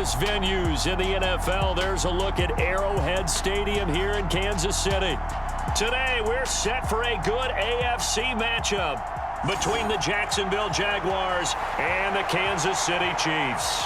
famous venues in the NFL. There's a look at Arrowhead Stadium here in Kansas City. Today, we're set for a good AFC matchup between the Jacksonville Jaguars and the Kansas City Chiefs.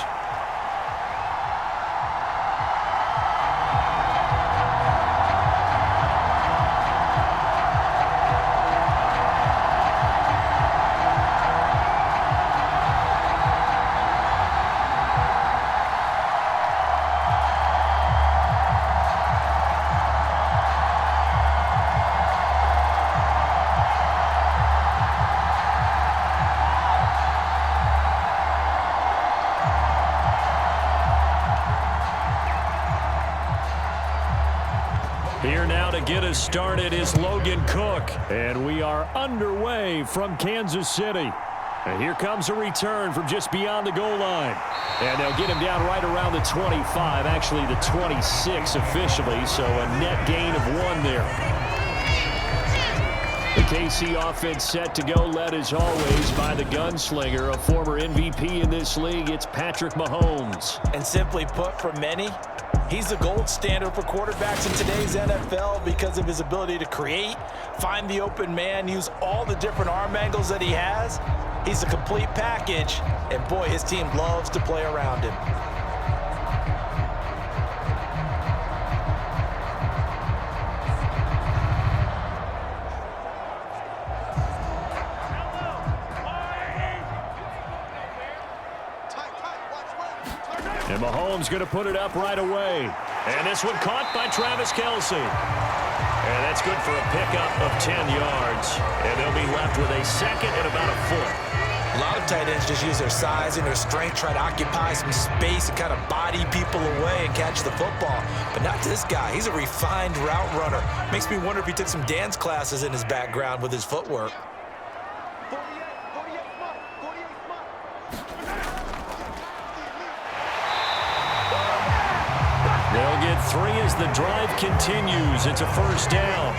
Here now to get us started is Logan Cook. And we are underway from Kansas City. And here comes a return from just beyond the goal line. And they'll get him down right around the 25, actually the 26 officially, so a net gain of 1 there. The KC offense set to go, led as always by the gunslinger, a former MVP in this league. It's Patrick Mahomes. And simply put, for many, he's the gold standard for quarterbacks in today's NFL because of his ability to create, find the open man, use all the different arm angles that he has. He's a complete package, and boy, his team loves to play around him. And Mahomes going to put it up right away. And this one caught by Travis Kelce. And that's good for a pickup of 10 yards. And they'll be left with a second and about a foot. A lot of tight ends just use their size and their strength, try to occupy some space and kind of body people away and catch the football. But not this guy. He's a refined route runner. Makes me wonder if he took some dance classes in his background with his footwork. They'll get 3 as the drive continues. It's a first down.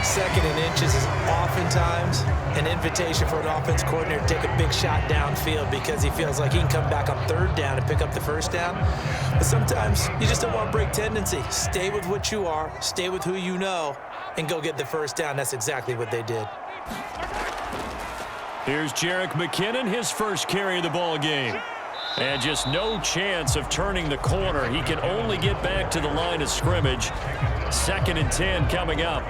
Second and inches is oftentimes an invitation for an offense coordinator to take a big shot downfield because he feels like he can come back on third down and pick up the first down. But sometimes you just don't want to break tendency. Stay with what you are, stay with who you know, and go get the first down. That's exactly what they did. Here's Jerick McKinnon, his first carry of the ball game. And just no chance of turning the corner. He can only get back to the line of scrimmage. 2nd and 10 coming up.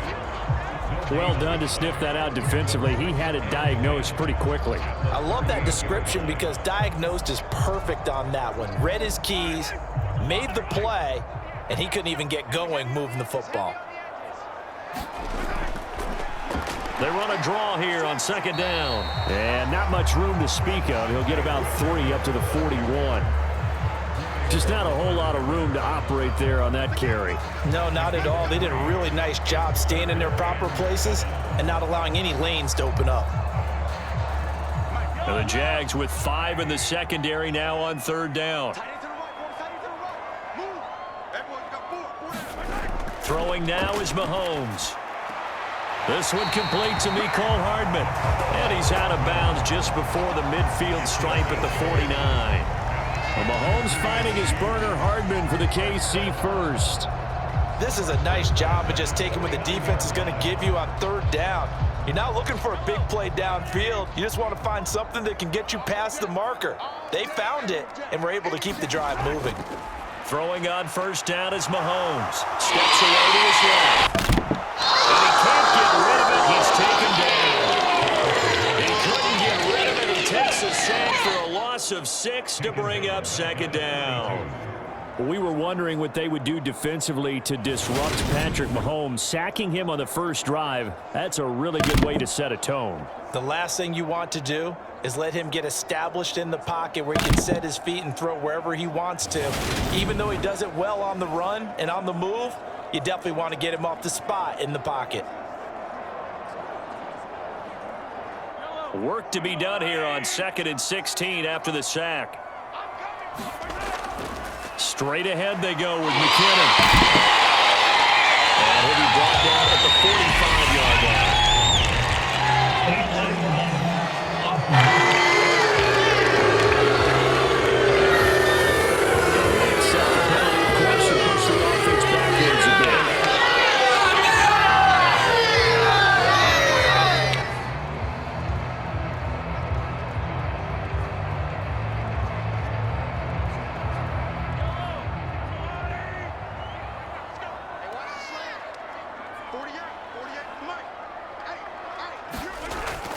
Well done to sniff that out defensively. He had it diagnosed pretty quickly. I love that description because diagnosed is perfect on that one. Read his keys, made the play, and he couldn't even get going moving the football. They run a draw here on 2nd down. And not much room to speak of. He'll get about 3 up to the 41. Just not a whole lot of room to operate there on that carry. No, not at all. They did a really nice job staying in their proper places and not allowing any lanes to open up. And the Jags with 5 in the secondary now on 3rd down. Throwing now is Mahomes. This one complete to Mecole Hardman. And he's out of bounds just before the midfield stripe at the 49. Well, Mahomes finding his burner, Hardman for the KC first. This is a nice job of just taking what the defense is going to give you on 3rd down. You're not looking for a big play downfield. You just want to find something that can get you past the marker. They found it and were able to keep the drive moving. Throwing on 1st down is Mahomes. Steps away to his left. And he can't get rid of it. He's taken down. He couldn't get rid of it. He takes a sack for a loss of 6 to bring up 2nd down. We were wondering what they would do defensively to disrupt Patrick Mahomes. Sacking him on the first drive, that's a really good way to set a tone. The last thing you want to do is let him get established in the pocket where he can set his feet and throw wherever he wants to. Even though he does it well on the run and on the move, you definitely want to get him off the spot in the pocket. Work to be done here on 2nd and 16 after the sack. Straight ahead they go with McKinnon. And he'll be brought down at the 45-yard line.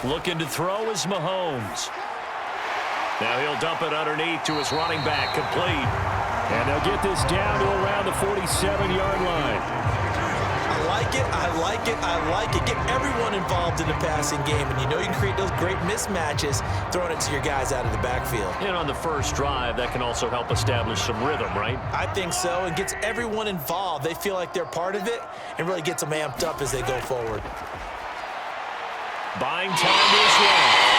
Looking to throw is Mahomes. Now he'll dump it underneath to his running back, complete. And they'll get this down to around the 47-yard line. I like it, I like it, I like it. Get everyone involved in the passing game, and you know you can create those great mismatches throwing it to your guys out of the backfield. And on the first drive, that can also help establish some rhythm, right? I think so, and gets everyone involved. They feel like they're part of it, and really gets them amped up as they go forward. Buying time to his left.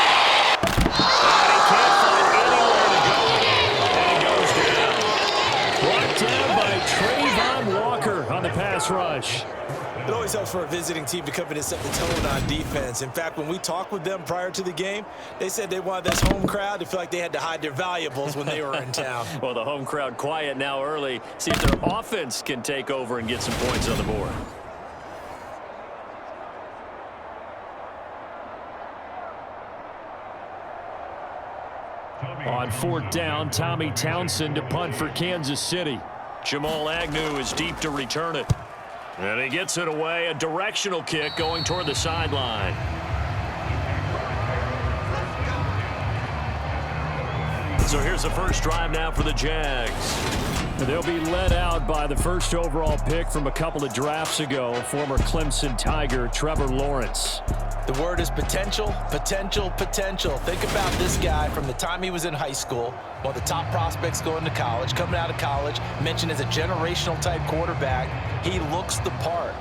And he can't find anywhere to go and he goes down. Brought down by Trayvon Walker on the pass rush. It always helps for a visiting team to come in and set the tone on defense. In fact, when we talked with them prior to the game, they said they wanted this home crowd to feel like they had to hide their valuables when they were in town. Well, the home crowd quiet now early. See if their offense can take over and get some points on the board. On fourth down, Tommy Townsend to punt for Kansas City. Jamal Agnew is deep to return it. And he gets it away. A directional kick going toward the sideline. So here's the first drive now for the Jags. They'll be led out by the first overall pick from a couple of drafts ago, former Clemson Tiger Trevor Lawrence. The word is potential, potential, potential. Think about this guy from the time he was in high school, one of the top prospects going to college, coming out of college, mentioned as a generational type quarterback. He looks the part.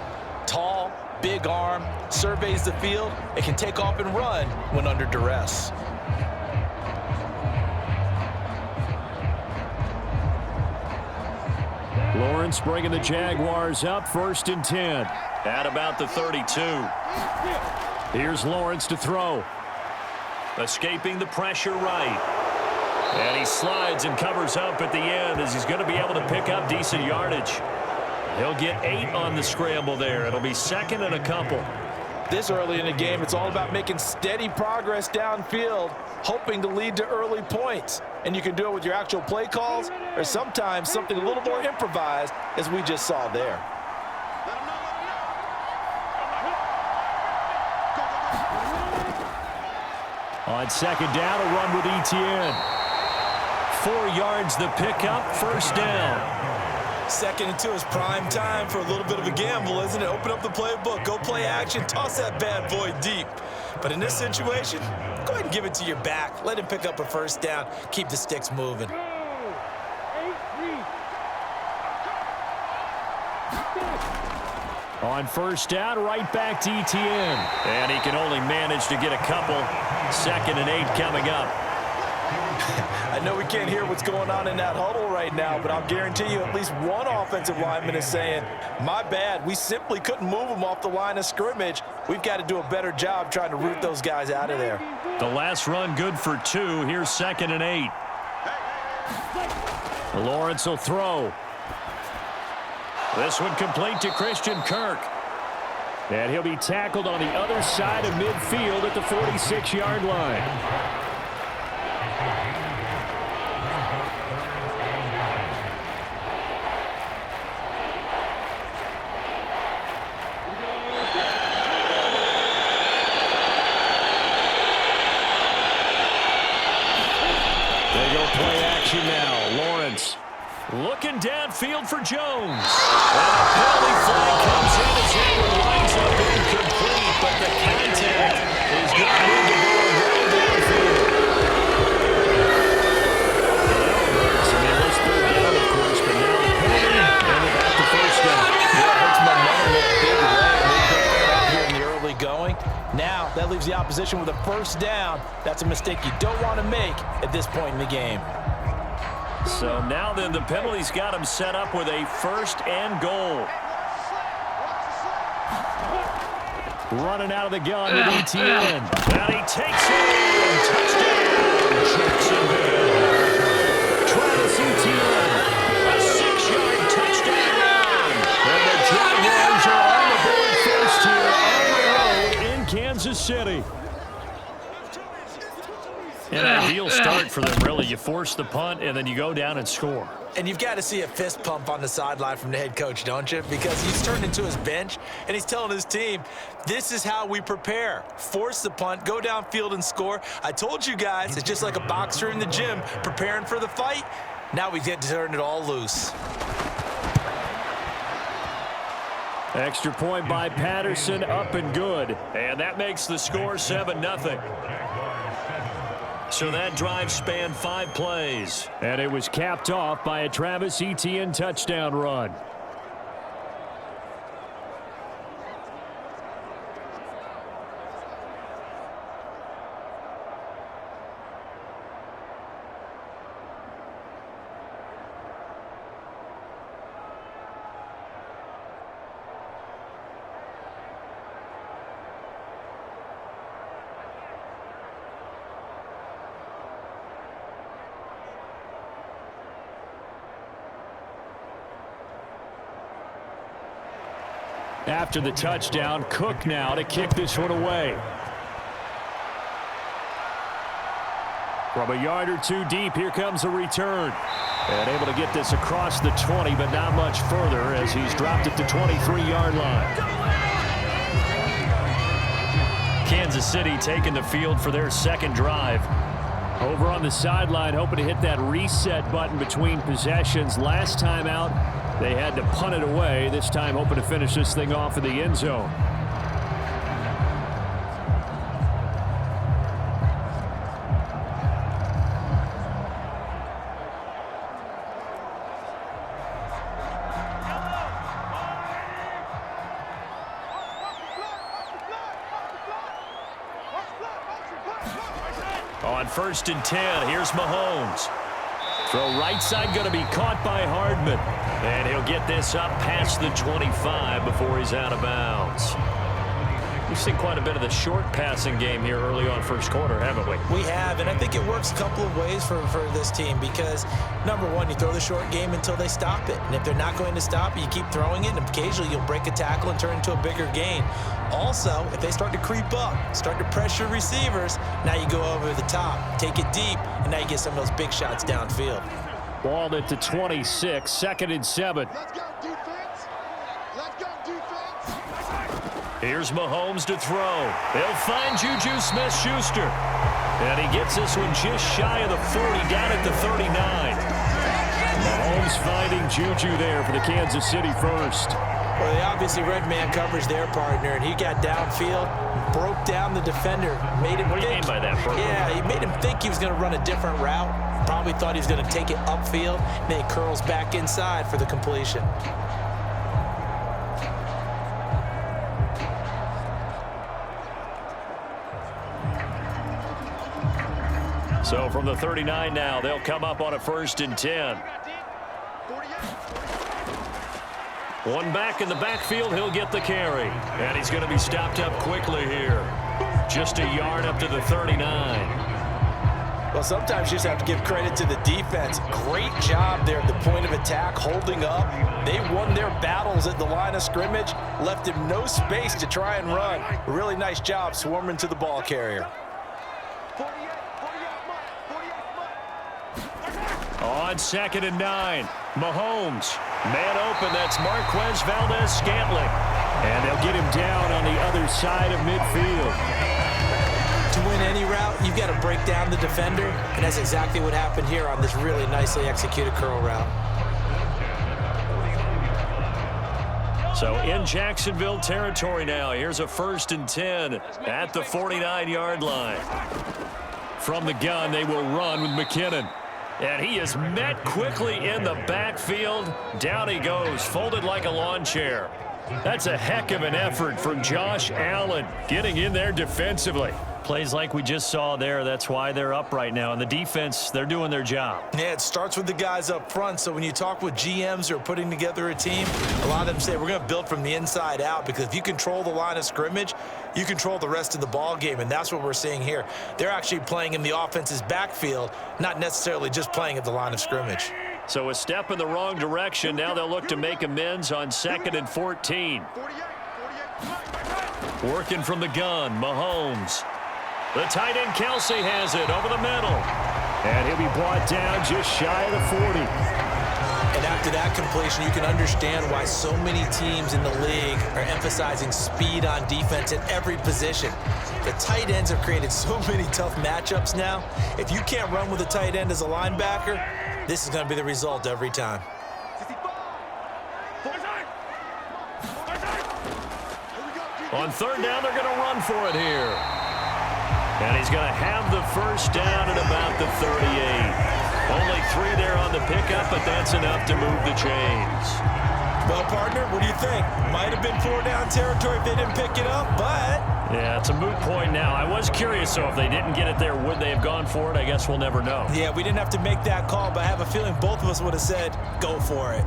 Tall, big arm, surveys the field, and can take off and run when under duress. Lawrence bringing the Jaguars up, 1st and 10. At about the 32. Here's Lawrence to throw. Escaping the pressure right. And he slides and covers up at the end as he's going to be able to pick up decent yardage. He'll get 8 on the scramble there. It'll be 2nd and a couple. This early in the game, it's all about making steady progress downfield, hoping to lead to early points. And you can do it with your actual play calls or sometimes something a little more improvised, as we just saw there. On 2nd down, a run with Etienne. 4 yards the pickup, 1st down. 2nd and 2 is prime time for a little bit of a gamble, isn't it? Open up the playbook, go play action, toss that bad boy deep. But in this situation, go ahead and give it to your back. Let him pick up a 1st down. Keep the sticks moving. On 1st down, right back to Etienne. And he can only manage to get a couple. 2nd and 8 coming up. I know we can't hear what's going on in that huddle right now, but I'll guarantee you at least one offensive lineman is saying, my bad, we simply couldn't move them off the line of scrimmage. We've got to do a better job trying to root those guys out of there. The last run good for 2. Here's 2nd and 8. Lawrence will throw. This one complete to Christian Kirk. And he'll be tackled on the other side of midfield at the 46-yard line. They go play action now. Lawrence looking downfield for Jones. And a penalty flag comes in as Edward lines up incomplete, but the contact is going to move the ball well downfield. Well, that works. I mean, let's third down, of course, but now the penalty, and they got the 1st down. Yeah, it hurts momentum in a big way. They pick that up here in the early going. Now, that leaves the opposition with a 1st down. That's a mistake you don't want to make at this point in the game. So now then the penalty's got him set up with a 1st and goal. Running out of the gun with Etienne. And he takes it. Touchdown, Jacksonville. Travis Etienne. A 6-yard touchdown run. And the Jaguars are on the board first here on the road in Kansas City. An ideal start for them, really. You force the punt, and then you go down and score. And you've got to see a fist pump on the sideline from the head coach, don't you? Because he's turned into his bench, and he's telling his team, this is how we prepare. Force the punt, go downfield and score. I told you guys, it's just like a boxer in the gym preparing for the fight. Now we get to turn it all loose. Extra point by Patterson, up and good. And that makes the score 7-0. So that drive spanned 5 plays. And it was capped off by a Travis Etienne touchdown run. After the touchdown, Cook now to kick this one away. From a yard or two deep, here comes a return. And able to get this across the 20, but not much further as he's dropped it to 23-yard line. Kansas City taking the field for their second drive. Over on the sideline, hoping to hit that reset button between possessions. Last time out, they had to punt it away. This time hoping to finish this thing off in the end zone. On 1st and 10, here's Mahomes. Throw right side going to be caught by Hardman. And he'll get this up past the 25 before he's out of bounds. We've seen quite a bit of the short passing game here early on first quarter, haven't we? We have, and I think it works a couple of ways for this team because, number one, you throw the short game until they stop it. And if they're not going to stop it, you keep throwing it, and occasionally you'll break a tackle and turn into a bigger gain. Also, if they start to creep up, start to pressure receivers, now you go over the top, take it deep, and now you get some of those big shots downfield. Balled it to 26, 2nd and 7. Let's go, defense. Let's go, defense. Here's Mahomes to throw. They'll find Juju Smith-Schuster. And he gets this one just shy of the 40, down at the 39. Mahomes finding Juju there for the Kansas City first. Well, they obviously red man coverage their partner, and he got downfield, broke down the defender, made him What do you think. mean by that, Bert? Yeah, he made him think he was going to run a different route. Probably thought he was going to take it upfield, and then he curls back inside for the completion. So from the 39 now, they'll come up on a 1st and 10. One back in the backfield, he'll get the carry. And he's going to be stopped up quickly here. Just a yard up to the 39. Well, sometimes you just have to give credit to the defense. Great job there at the point of attack, holding up. They won their battles at the line of scrimmage, left him no space to try and run. Really nice job swarming to the ball carrier. On 2nd and 9, Mahomes. Man open, that's Marquez Valdez-Scantling. And they'll get him down on the other side of midfield. To win any route, you've got to break down the defender, and that's exactly what happened here on this really nicely executed curl route. So in Jacksonville territory now, here's a 1st and 10 at the 49-yard line. From the gun, they will run with McKinnon. And he is met quickly in the backfield. Down he goes, folded like a lawn chair. That's a heck of an effort from Josh Allen, getting in there defensively. Plays like we just saw there, that's why they're up right now. And the defense, they're doing their job. Yeah, it starts with the guys up front. So when you talk with GMs who are putting together a team, a lot of them say we're going to build from the inside out, because if you control the line of scrimmage, you control the rest of the ball game, and that's what we're seeing here. They're actually playing in the offense's backfield, not necessarily just playing at the line of scrimmage. So a step in the wrong direction. Now they'll look to make amends on 2nd and 14. Working from the gun, Mahomes. The tight end Kelsey has it over the middle. And he'll be brought down just shy of the 40. And after that completion, you can understand why so many teams in the league are emphasizing speed on defense at every position. The tight ends have created so many tough matchups now. If you can't run with a tight end as a linebacker, this is going to be the result every time. On third down, they're going to run for it here. And he's going to have the first down at about the 38. Only 3 there on the pickup, but that's enough to move the chains. Well, partner, what do you think? Might have been 4-down territory if they didn't pick it up, but... Yeah, it's a moot point now. I was curious, so if they didn't get it there, would they have gone for it? I guess we'll never know. Yeah, we didn't have to make that call, but I have a feeling both of us would have said, go for it.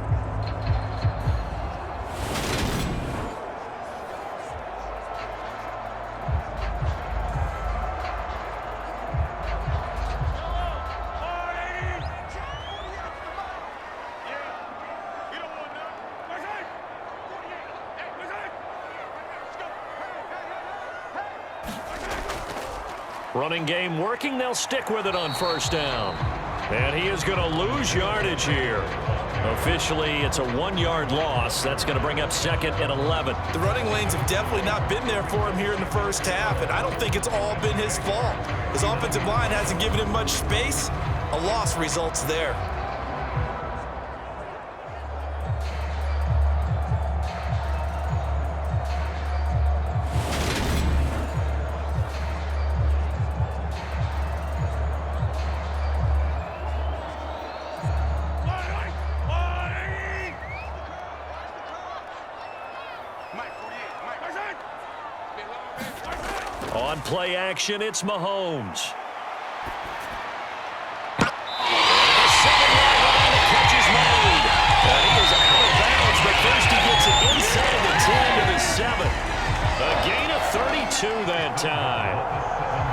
Running game working. They'll stick with it on first down. And he is going to lose yardage here. Officially, it's a 1-yard loss. That's going to bring up second and 11. The running lanes have definitely not been there for him here in the first half, and I don't think it's all been his fault. His offensive line hasn't given him much space. A loss results there. On play action, it's Mahomes. Catch is made. And he is out of bounds, but first he gets it inside the 10 to the 7. A gain of 32 that time.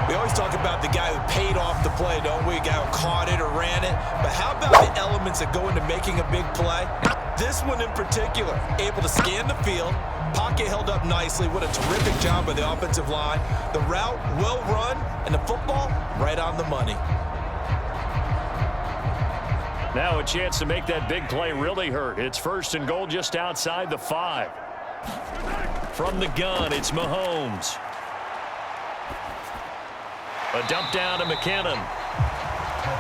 We always talk about the guy who paid off the play, don't we? The guy who caught it or ran it. But how about the elements that go into making a big play? This one in particular, able to scan the field, pocket held up nicely. What a terrific job by the offensive line. The route well run, and the football right on the money. Now a chance to make that big play really hurt. It's first and goal just outside the 5. From the gun, it's Mahomes. A dump down to McKinnon.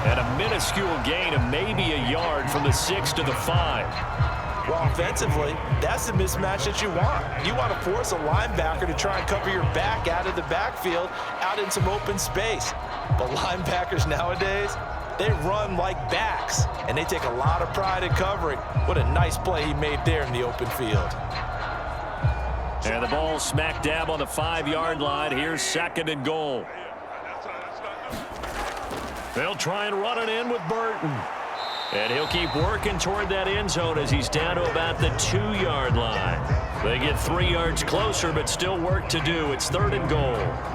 And a minuscule gain of maybe a yard from the 6 to the 5. Well, offensively, that's the mismatch that you want. You want to force a linebacker to try and cover your back out of the backfield, out in some open space. But linebackers nowadays, they run like backs, and they take a lot of pride in covering. What a nice play he made there in the open field. And the ball smack dab on the 5-yard line. Here's second and goal. They'll try and run it in with Burton. And he'll keep working toward that end zone as he's down to about the 2-yard line. They get 3 yards closer, but still work to do. It's third and goal.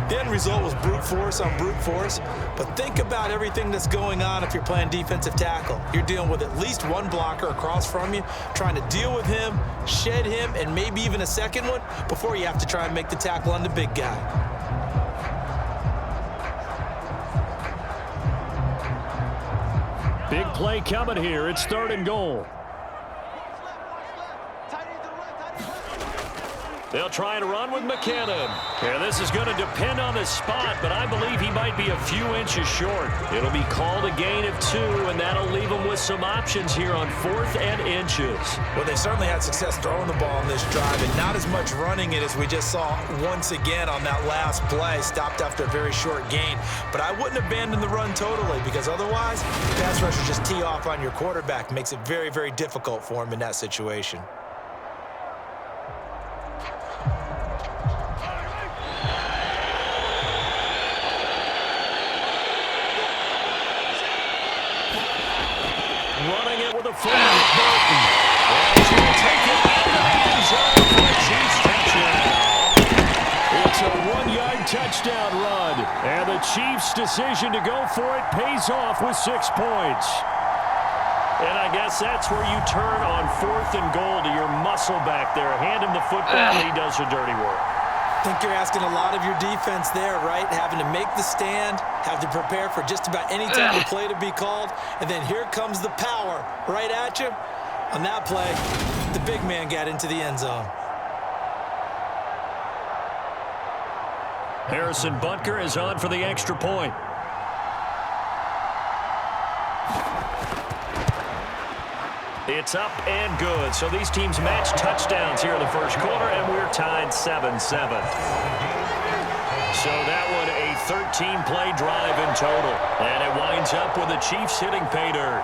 The end result was brute force on brute force. But think about everything that's going on if you're playing defensive tackle. You're dealing with at least one blocker across from you, trying to deal with him, shed him, and maybe even a second one before you have to try and make the tackle on the big guy. Big play coming here. It's third and goal. They'll try and run with McKinnon. Yeah, this is going to depend on the spot, but I believe he might be a few inches short. It'll be called a gain of 2, and that'll leave him with some options here on 4th and inches. Well, they certainly had success throwing the ball on this drive, and not as much running it as we just saw once again on that last play. Stopped after a very short gain. But I wouldn't abandon the run totally, because otherwise, pass rushers just tee off on your quarterback. Makes it very, very difficult for him in that situation. Running it with a foot with Burton. And he's going to take it into the end zone for a Chiefs touchdown. It's a 1-yard touchdown run. And the Chiefs' decision to go for it pays off with 6 points. And I guess that's where you turn on 4th and goal to your muscle back there. Hand him the football, and he does the dirty work. think you're asking a lot of your defense there, right? Having to make the stand, have to prepare for just about any type of play to be called, and then here comes the power right at you. On that play, the big man got into the end zone. Harrison Butker is on for the extra point. It's up and good. So these teams match touchdowns here in the first quarter, and we're tied 7-7. So that one a 13-play drive in total. And it winds up with the Chiefs hitting pay dirt.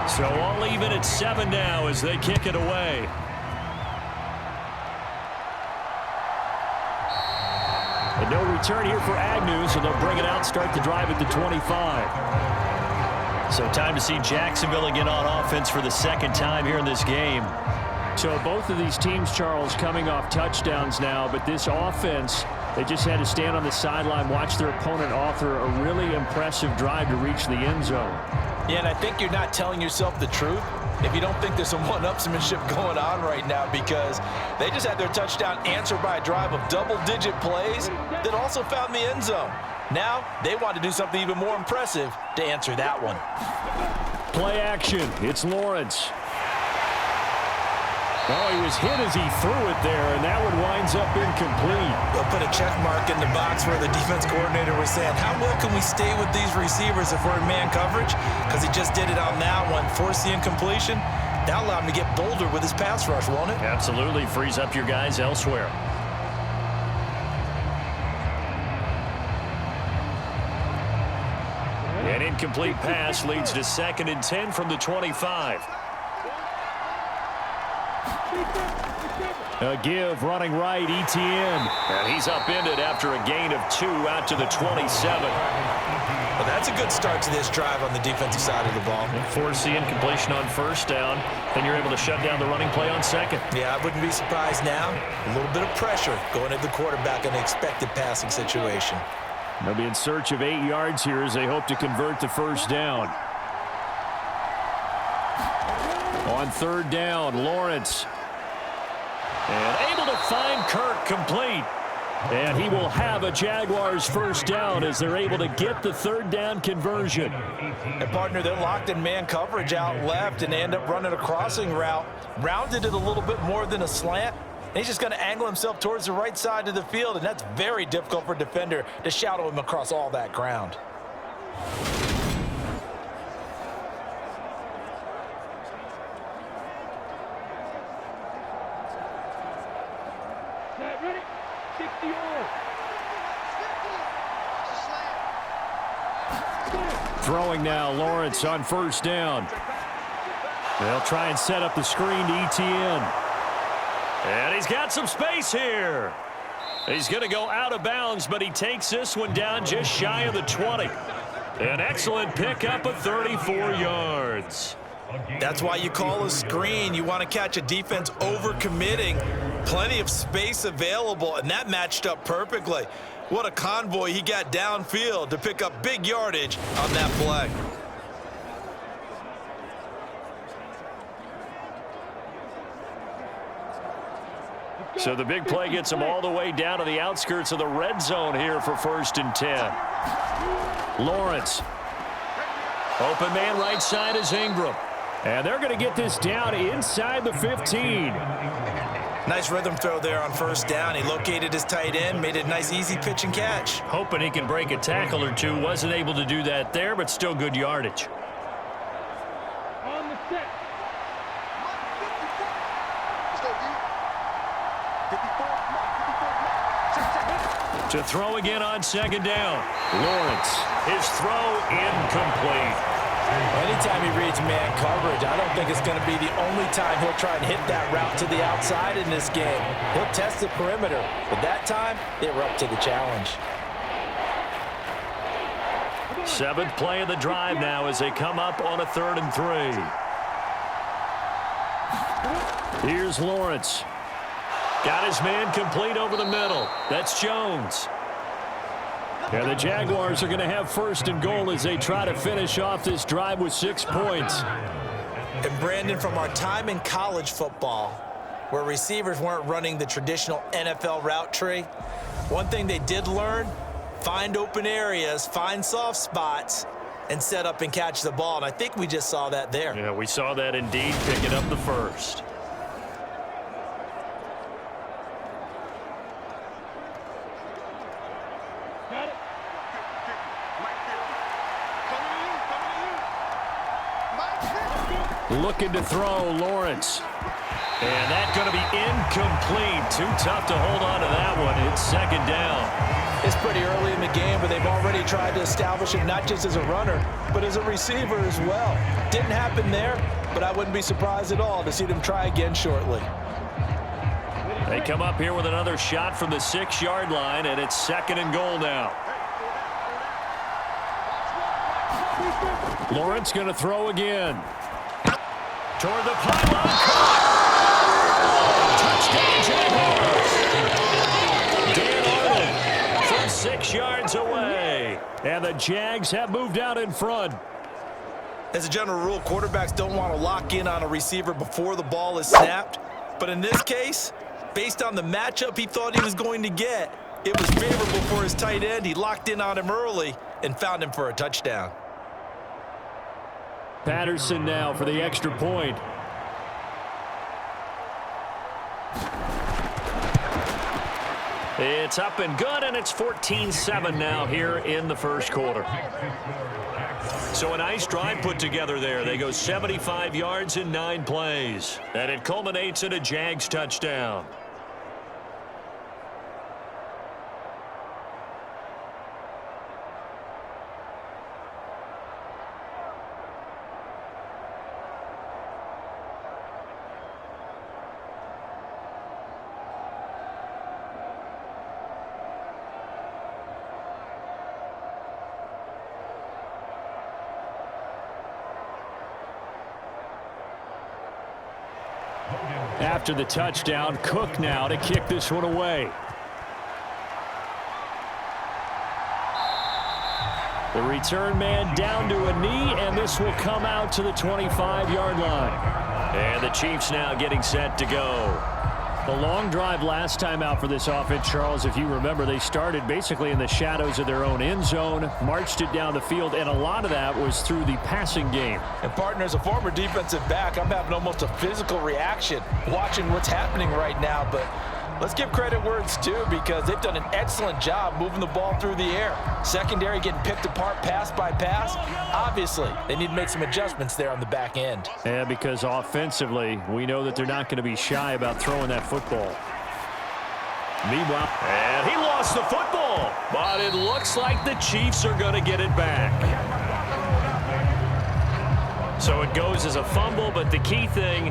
So all even at 7 now as they kick it away. And no return here for Agnew, so they'll bring it out, start the drive at the 25. So time to see Jacksonville again on offense for the second time here in this game. So both of these teams, Charles, coming off touchdowns now, but this offense, they just had to stand on the sideline, watch their opponent author a really impressive drive to reach the end zone. Yeah, and I think you're not telling yourself the truth if you don't think there's some one-upsmanship going on right now, because they just had their touchdown answered by a drive of double-digit plays that also found the end zone. Now they want to do something even more impressive to answer that one. Play action. It's Lawrence. Oh, he was hit as he threw it there, and that one winds up incomplete. They'll put a check mark in the box where the defense coordinator was saying, how well can we stay with these receivers if we're in man coverage? Because he just did it on that one, forced the incompletion. That'll allow him to get bolder with his pass rush, won't it? Absolutely. Frees up your guys elsewhere. An incomplete pass leads to 2nd and 10 from the 25. A give, running right, Etienne. And he's upended after a gain of 2 out to the 27. Well, that's a good start to this drive on the defensive side of the ball. And force the incompletion on first down, then you're able to shut down the running play on second. Yeah, I wouldn't be surprised now. A little bit of pressure going at the quarterback in an expected passing situation. They'll be in search of 8 yards here as they hope to convert the first down. On 3rd down, Lawrence. And able to find Kirk complete. And he will have a Jaguars first down as they're able to get the 3rd down conversion. And partner, they're locked in man coverage out left and they end up running a crossing route. Rounded it a little bit more than a slant. And he's just going to angle himself towards the right side of the field, and that's very difficult for a defender to shadow him across all that ground. Throwing now, Lawrence on first down. They'll try and set up the screen to Etienne. And he's got some space here. He's going to go out of bounds, but he takes this one down just shy of the 20. An excellent pickup of 34 yards. That's why you call a screen. You want to catch a defense overcommitting. Plenty of space available, and that matched up perfectly. What a convoy he got downfield to pick up big yardage on that play. So the big play gets him all the way down to the outskirts of the red zone here for 1st and 10. Lawrence. Open man right side is Ingram. And they're going to get this down inside the 15. Nice rhythm throw there on first down. He located his tight end, made a nice easy pitch and catch. Hoping he can break a tackle or two. Wasn't able to do that there, but still good yardage. On the set. Let's go, D. 54. To throw again on 2nd down. Lawrence. His throw incomplete. Anytime he reads man coverage, I don't think it's going to be the only time he'll try and hit that route to the outside in this game. He'll test the perimeter, but that time they were up to the challenge. Seventh play of the drive now as they come up on a 3rd and 3. Here's Lawrence. Got his man complete over the middle. That's Jones. And the Jaguars are going to have 1st and goal as they try to finish off this drive with 6 points. And Brandon, from our time in college football, where receivers weren't running the traditional NFL route tree, one thing they did learn, find open areas, find soft spots, and set up and catch the ball. And I think we just saw that there. Yeah, we saw that indeed, picking up the 1st. Looking to throw, Lawrence. And that's going to be incomplete. Too tough to hold on to that one. It's 2nd down. It's pretty early in the game, but they've already tried to establish it not just as a runner, but as a receiver as well. Didn't happen there, but I wouldn't be surprised at all to see them try again shortly. They come up here with another shot from the 6-yard line, and it's 2nd and goal now. Lawrence going to throw again. Toward the pylon. Touchdown, Jaguars. Dan Arnold from 6 yards away. And the Jags have moved out in front. As a general rule, quarterbacks don't want to lock in on a receiver before the ball is snapped. But in this case, based on the matchup he thought he was going to get, it was favorable for his tight end. He locked in on him early and found him for a touchdown. Patterson now for the extra point. It's up and good, and it's 14-7 now here in the 1st quarter. So a nice drive put together there. They go 75 yards in 9 plays. And it culminates in a Jags touchdown. After the touchdown, Cook now to kick this one away. The return man down to a knee, and this will come out to the 25-yard line. And the Chiefs now getting set to go. The long drive last time out for this offense, Charles, if you remember, they started basically in the shadows of their own end zone, marched it down the field, and a lot of that was through the passing game. And partner, as a former defensive back, I'm having almost a physical reaction watching what's happening right now. But let's give credit where it's due, because they've done an excellent job moving the ball through the air. Secondary getting picked apart pass by pass. Obviously, they need to make some adjustments there on the back end. Yeah, because offensively, we know that they're not going to be shy about throwing that football. Meanwhile, and he lost the football, but it looks like the Chiefs are going to get it back. So it goes as a fumble, but the key thing,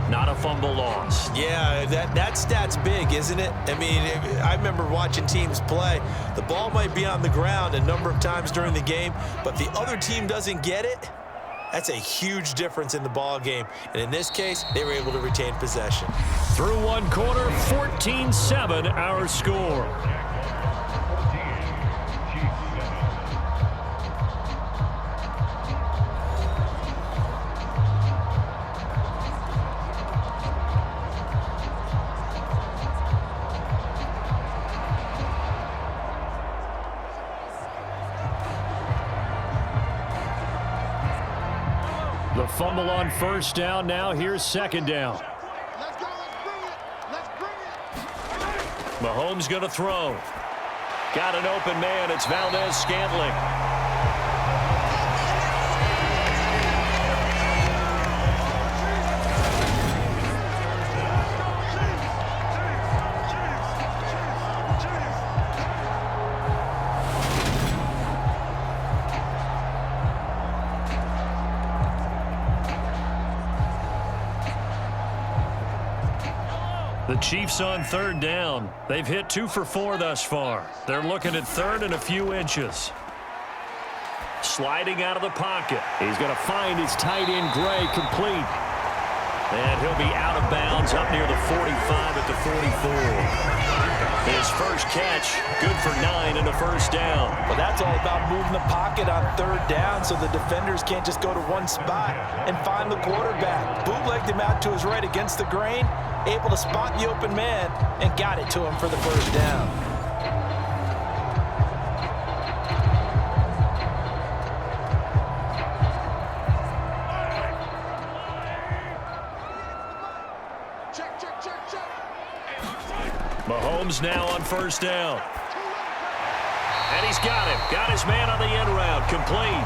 not a fumble loss. Yeah, that stat's big, isn't it? I mean, I remember watching teams play. The ball might be on the ground a number of times during the game, but the other team doesn't get it. That's a huge difference in the ball game. And in this case, they were able to retain possession. Through 1 quarter, 14-7 our score. The fumble on 1st down. Now here's 2nd down. Let's go. Let's bring it. Mahomes going to throw. Got an open man. It's Valdez-Scantling. The Chiefs on 3rd down. They've hit 2 for 4 thus far. They're looking at 3rd and a few inches. sliding out of the pocket. He's going to find his tight end, Gray, complete. And he'll be out of bounds up near the 45 at the 44. His first catch, good for 9 and a first down. Well, that's all about moving the pocket on third down so the defenders can't just go to one spot and find the quarterback. Bootlegged him out to his right against the grain, able to spot the open man, and got it to him for the first down. Mahomes now on first down. And he's got him. Got his man on the end route. Complete.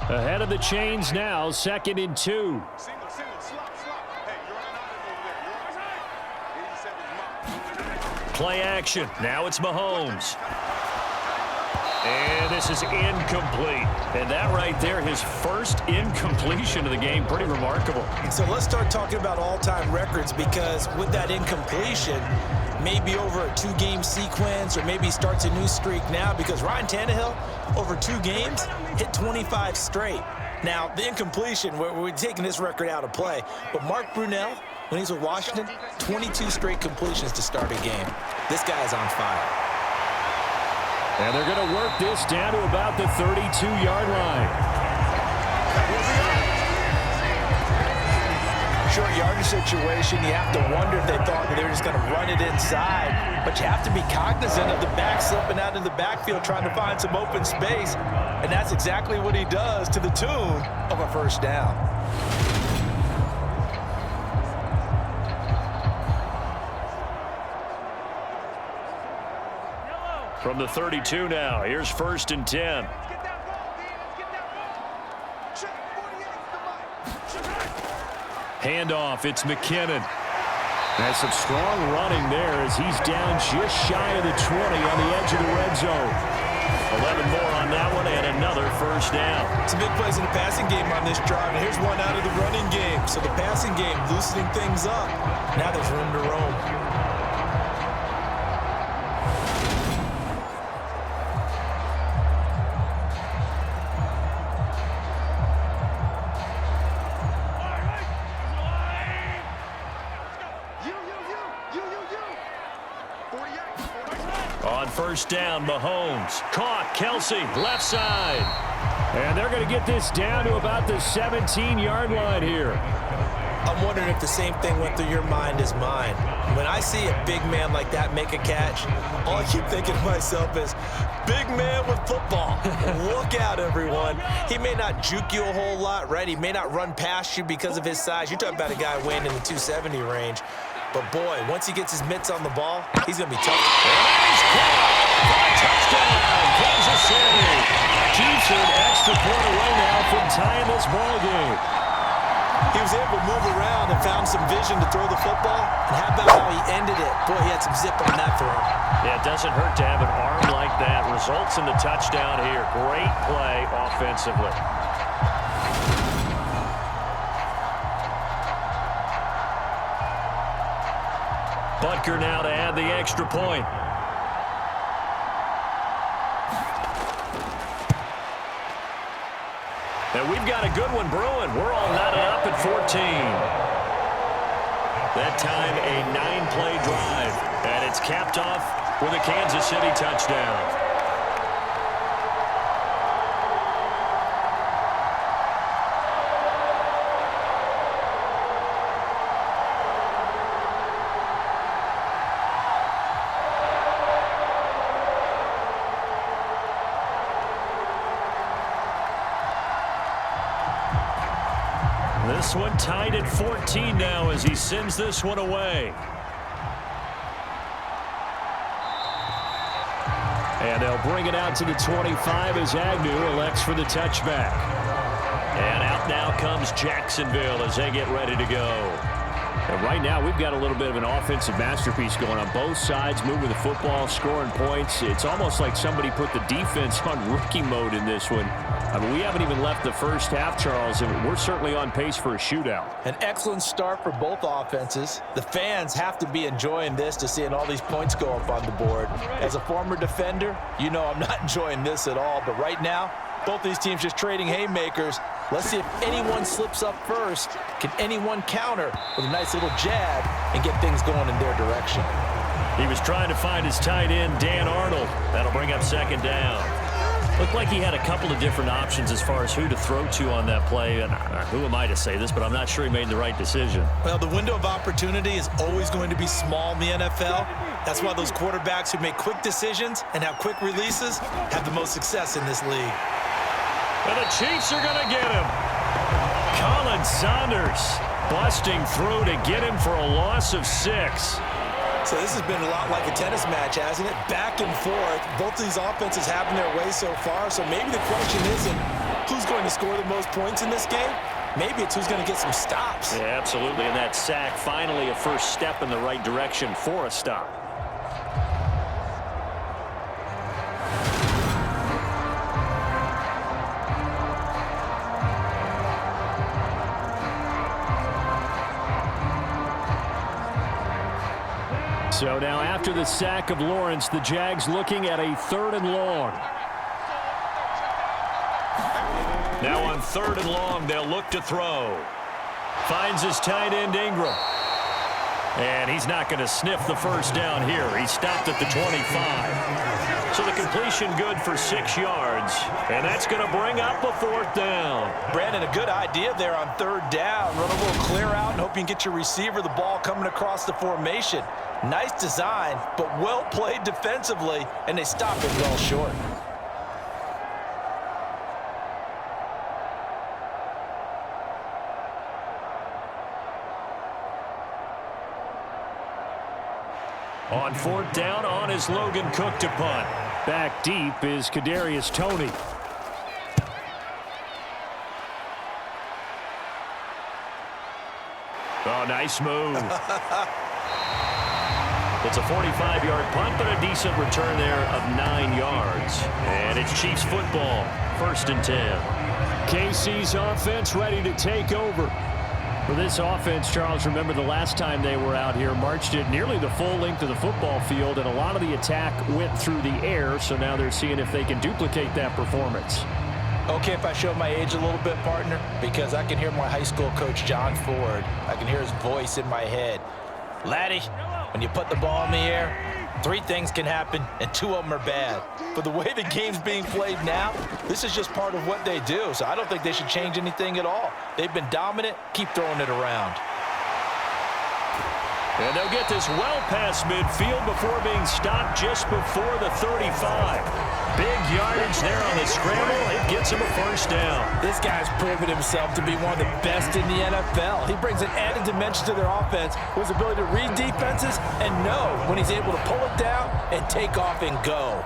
Ahead of the chains now, 2nd and 2. Play action. Now it's Mahomes. And this is incomplete. And that right there, his first incompletion of the game. Pretty remarkable. So let's start talking about all-time records, because with that incompletion, maybe over a 2-game sequence, or maybe he starts a new streak now, because Ryan Tannehill, over 2 games, hit 25 straight. Now, the incompletion, we're taking this record out of play, but Mark Brunell, when he's with Washington, 22 straight completions to start a game. This guy is on fire. And they're going to work this down to about the 32-yard line. Short yardage situation, you have to wonder if they thought that they were just going to run it inside. But you have to be cognizant of the back slipping out of the backfield trying to find some open space. And that's exactly what he does, to the tune of a first down. From the 32 now, here's 1st and 10. Handoff, it's McKinnon. That's some strong running there as he's down just shy of the 20 on the edge of the red zone. 11 more on that one and another first down. Some big plays in the passing game on this drive, and here's one out of the running game. So the passing game loosening things up. Now there's room to roam. On first down, Mahomes. Caught, Kelsey, left side. And they're going to get this down to about the 17-yard line here. I'm wondering if the same thing went through your mind as mine. When I see a big man like that make a catch, all I keep thinking to myself is, big man with football. Look out, everyone. He may not juke you a whole lot, right? He may not run past you because of his size. You're talking about a guy weighing in the 270 range. But, boy, once he gets his mitts on the ball, he's going to be tough. And he's caught for a touchdown, Kansas City. Chiefs are an extra point away now from tying this ball game. He was able to move around and found some vision to throw the football. And how about how he ended it? Boy, he had some zip on that throw. Yeah, it doesn't hurt to have an arm like that. Results in the touchdown here. Great play offensively. Butker now to add the extra point. And we've got a good one brewing. We're all knotted up at 14. That time a 9-play drive. And it's capped off with a Kansas City touchdown. This one tied at 14 now as he sends this one away. And they'll bring it out to the 25 as Agnew elects for the touchback. And out now comes Jacksonville as they get ready to go. And right now, we've got a little bit of an offensive masterpiece going on both sides, moving the football, scoring points. It's almost like somebody put the defense on rookie mode in this one. I mean, we haven't even left the first half, Charles, and we're certainly on pace for a shootout. An excellent start for both offenses. The fans have to be enjoying this to seeing all these points go up on the board. As a former defender, you know I'm not enjoying this at all, but right now, both these teams just trading haymakers. Let's see if anyone slips up first. Can anyone counter with a nice little jab and get things going in their direction? He was trying to find his tight end, Dan Arnold. That'll bring up second down. Looked like he had a couple of different options as far as who to throw to on that play. And who am I to say this, but I'm not sure he made the right decision. Well, the window of opportunity is always going to be small in the NFL. That's why those quarterbacks who make quick decisions and have quick releases have the most success in this league. And the Chiefs are going to get him. Colin Saunders busting through to get him for a loss of 6. So this has been a lot like a tennis match, hasn't it? Back and forth. Both of these offenses having their way so far. So maybe the question isn't who's going to score the most points in this game. Maybe it's who's going to get some stops. Yeah, absolutely. And that sack, finally a first step in the right direction for a stop. So now after the sack of Lawrence, the Jags looking at a 3rd and long. Now on 3rd and long, they'll look to throw. Finds his tight end Ingram. And he's not going to sniff the first down here. He stopped at the 25. So the completion good for 6 yards. And that's going to bring up a 4th down. Brandon, a good idea there on 3rd down. Run a little clear out and hope you can get your receiver the ball coming across the formation. Nice design, but well played defensively, and they stop it well short. On 4th down, on is Logan Cook to punt. Back deep is Kadarius Toney. Oh, nice move. It's a 45-yard punt, but a decent return there of 9 yards. And it's Chiefs football, 1st and 10. KC's offense ready to take over. For this offense, Charles, remember the last time they were out here, marched it nearly the full length of the football field, and a lot of the attack went through the air, so now they're seeing if they can duplicate that performance. Okay, if I show my age a little bit, partner, because I can hear my high school coach, John Ford. I can hear his voice in my head. Laddie, when you put the ball in the air, 3 things can happen, and 2 of them are bad. But the way the game's being played now, this is just part of what they do, so I don't think they should change anything at all. They've been dominant. Keep throwing it around. And they'll get this well past midfield before being stopped just before the 35. Big yardage there on the scramble. It gets him a 1st down. This guy's proven himself to be one of the best in the NFL. He brings an added dimension to their offense with his ability to read defenses and know when he's able to pull it down and take off and go.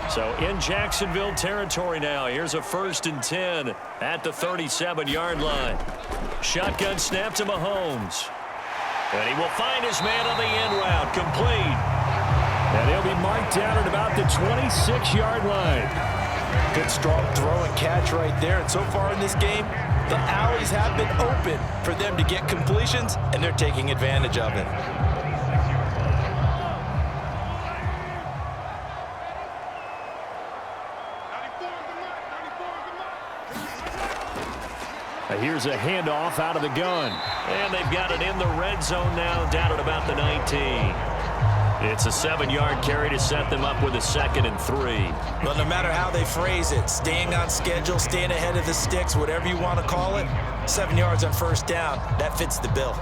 So in Jacksonville territory now. Here's a 1st and 10 at the 37-yard line. Shotgun snap to Mahomes. And he will find his man on the end route. Complete. And he'll be marked down at about the 26-yard line. Good strong throw and catch right there. And so far in this game, the alleys have been open for them to get completions, and they're taking advantage of it. Here's a handoff out of the gun. And they've got it in the red zone now, down at about the 19. It's a 7-yard carry to set them up with a 2nd and 3. Well, no matter how they phrase it, staying on schedule, staying ahead of the sticks, whatever you want to call it, 7 yards on 1st down, that fits the bill.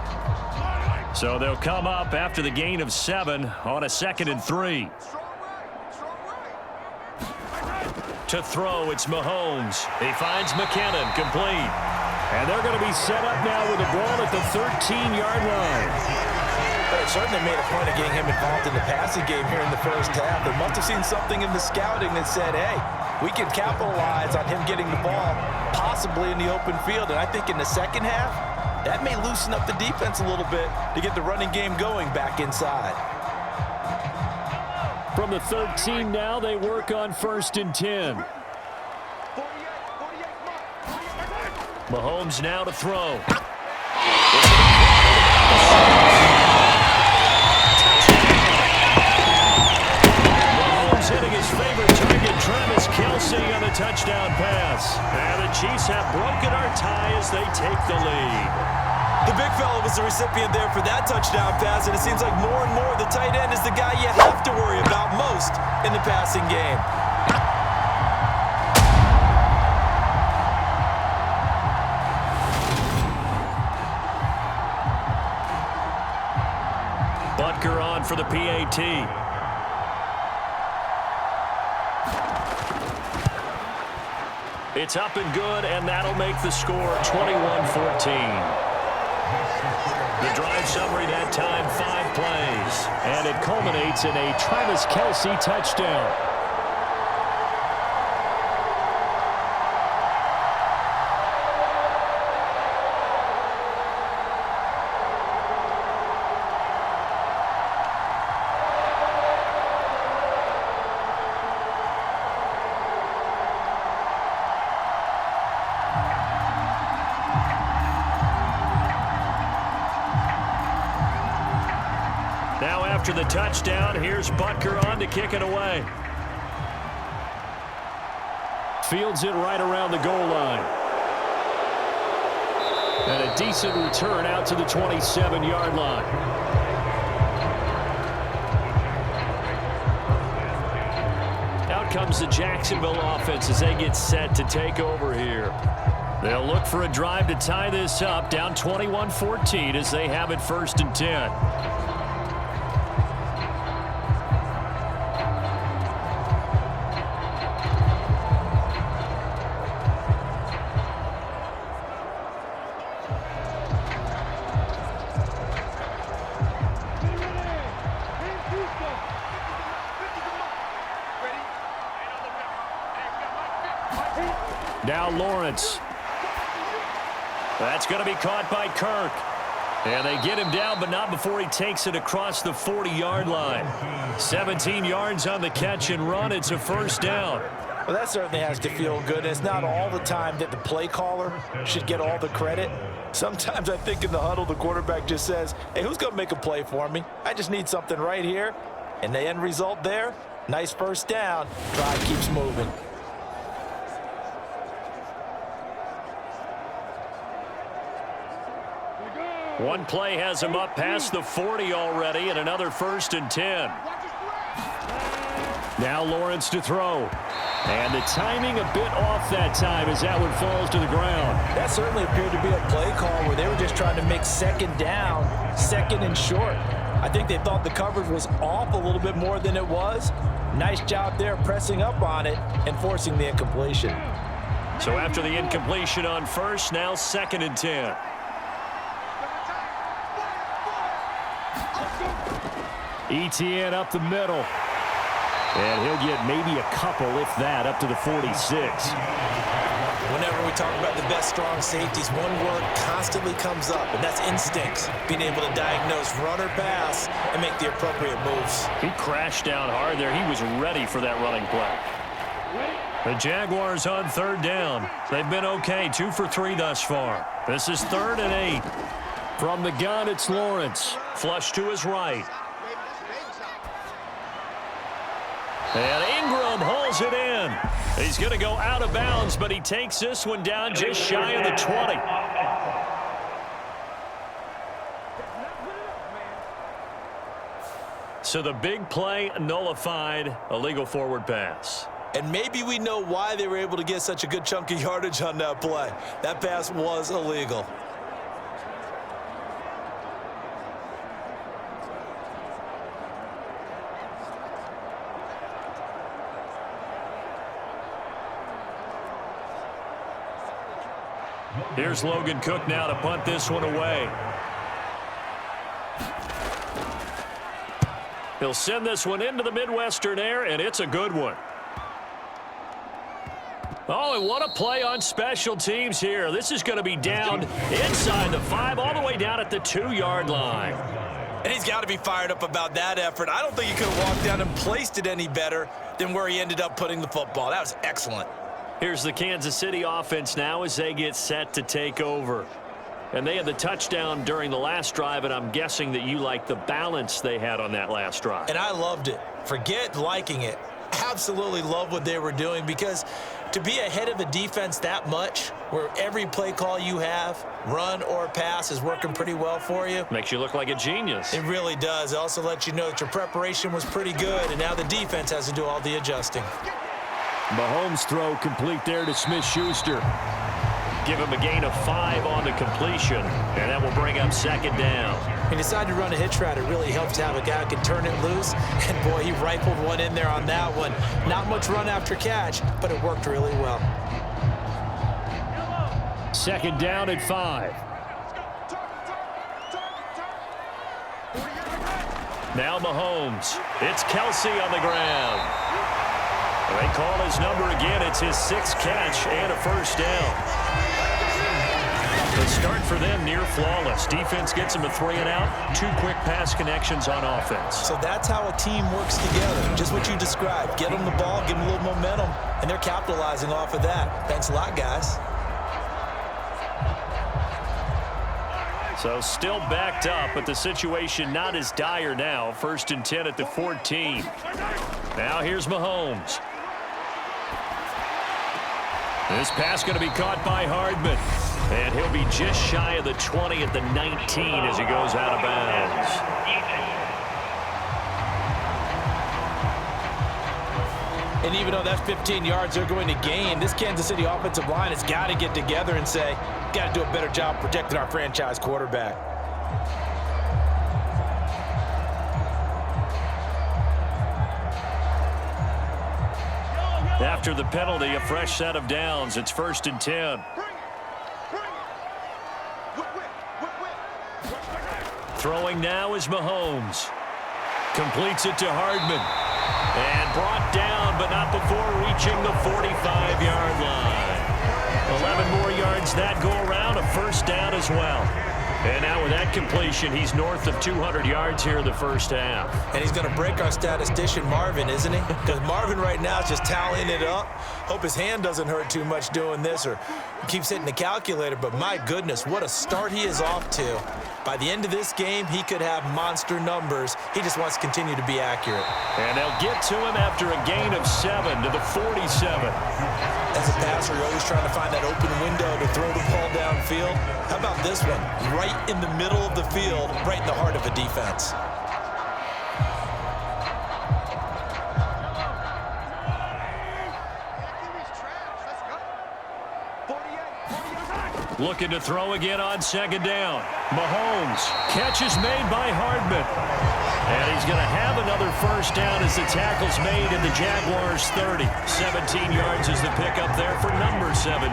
So they'll come up after the gain of 7 on a 2nd and 3. To throw, it's Mahomes. He finds McKinnon, complete. And they're going to be set up now with the ball at the 13-yard line. But it certainly made a point of getting him involved in the passing game here in the first half. They must have seen something in the scouting that said, hey, we can capitalize on him getting the ball possibly in the open field. And I think in the second half, that may loosen up the defense a little bit to get the running game going back inside. From the 13 now, they work on 1st and 10. Mahomes now to throw. Mahomes hitting his favorite target, Travis Kelce, on the touchdown pass. And the Chiefs have broken our tie as they take the lead. The big fella was the recipient there for that touchdown pass, and it seems like more and more the tight end is the guy you have to worry about most in the passing game. Butker on for the PAT. It's up and good, and that'll make the score 21-14. The drive summary that time, 5 plays. And it culminates in a Travis Kelce touchdown. Now after the touchdown, here's Butker on to kick it away. Fields it right around the goal line. And a decent return out to the 27-yard line. Out comes the Jacksonville offense as they get set to take over here. They'll look for a drive to tie this up, down 21-14 as they have it 1st and 10. Now Lawrence. That's going to be caught by Kirk. And they get him down, but not before he takes it across the 40-yard line. 17 yards on the catch and run. It's a 1st down. Well, that certainly has to feel good. It's not all the time that the play caller should get all the credit. Sometimes I think in the huddle, the quarterback just says, hey, who's going to make a play for me? I just need something right here. And the end result there, nice 1st down. Drive keeps moving. One play has him up past the 40 already, and another 1st and 10. Now Lawrence to throw. And the timing a bit off that time as that one falls to the ground. That certainly appeared to be a play call where they were just trying to make 2nd down, 2nd and short. I think they thought the coverage was off a little bit more than it was. Nice job there pressing up on it and forcing the incompletion. So after the incompletion on 1st, now 2nd and 10. ETN up the middle. And he'll get maybe a couple, if that, up to the 46. Whenever we talk about the best strong safeties, one word constantly comes up, and that's instincts. Being able to diagnose run or pass and make the appropriate moves. He crashed down hard there. He was ready for that running play. The Jaguars on 3rd down. They've been okay, 2 for 3 thus far. This is 3rd and 8. From the gun, it's Lawrence. Flush to his right. And Ingram hauls it in. He's going to go out of bounds, but he takes this one down just shy of the 20. So the big play nullified, a legal forward pass. And maybe we know why they were able to get such a good chunk of yardage on that play. That pass was illegal. Here's Logan Cook now to punt this one away. He'll send this one into the Midwestern air, and it's a good one. Oh, and what a play on special teams here. This is going to be down inside the 5, all the way down at the 2-yard line. And he's got to be fired up about that effort. I don't think he could have walked down and placed it any better than where he ended up putting the football. That was excellent. Here's the Kansas City offense now as they get set to take over. And they had the touchdown during the last drive, and I'm guessing that you like the balance they had on that last drive. And I loved it. Forget liking it. Absolutely love what they were doing, because to be ahead of a defense that much, where every play call you have, run or pass, is working pretty well for you. Makes you look like a genius. It really does. It also lets you know that your preparation was pretty good, and now the defense has to do all the adjusting. Mahomes' throw complete there to Smith-Schuster. Give him a gain of 5 on the completion, and that will bring up 2nd down. He decided to run a hitch route. It really helped to have a guy who can turn it loose, and boy, he rifled one in there on that one. Not much run after catch, but it worked really well. 2nd down and 5. Now Mahomes. It's Kelsey on the ground. They call his number again. It's his 6th catch and a 1st down. The start for them near flawless. Defense gets them a 3-and-out. 2 quick pass connections on offense. So that's how a team works together. Just what you described. Get them the ball, give them a little momentum, and they're capitalizing off of that. Thanks a lot, guys. So still backed up, but the situation not as dire now. 1st and 10 at the 14. Now here's Mahomes. This pass going to be caught by Hardman. And he'll be just shy of the 20 at the 19 as he goes out of bounds. And even though that's 15 yards they're going to gain, this Kansas City offensive line has got to get together and say, got to do a better job protecting our franchise quarterback. After the penalty, a fresh set of downs. It's 1st and 10. Throwing now is Mahomes. Completes it to Hardman. And brought down, but not before reaching the 45-yard line. 11 more yards that go around, a 1st down as well. And now with that completion, he's north of 200 yards here in the 1st half. And he's going to break our statistician Marvin, isn't he? Because Marvin right now is just tallying it up. Hope his hand doesn't hurt too much doing this, or keeps hitting the calculator. But my goodness, what a start he is off to. By the end of this game, he could have monster numbers. He just wants to continue to be accurate. And they'll get to him after a gain of 7 to the 47. As a passer, you're always trying to find that open window to throw the ball downfield. How about this one? Right in the middle of the field, right in the heart of a defense. Looking to throw again on 2nd down. Mahomes. Catch is made by Hardman. And he's going to have another 1st down as the tackle's made in the Jaguars 30. 17 yards is the pickup there for number 17.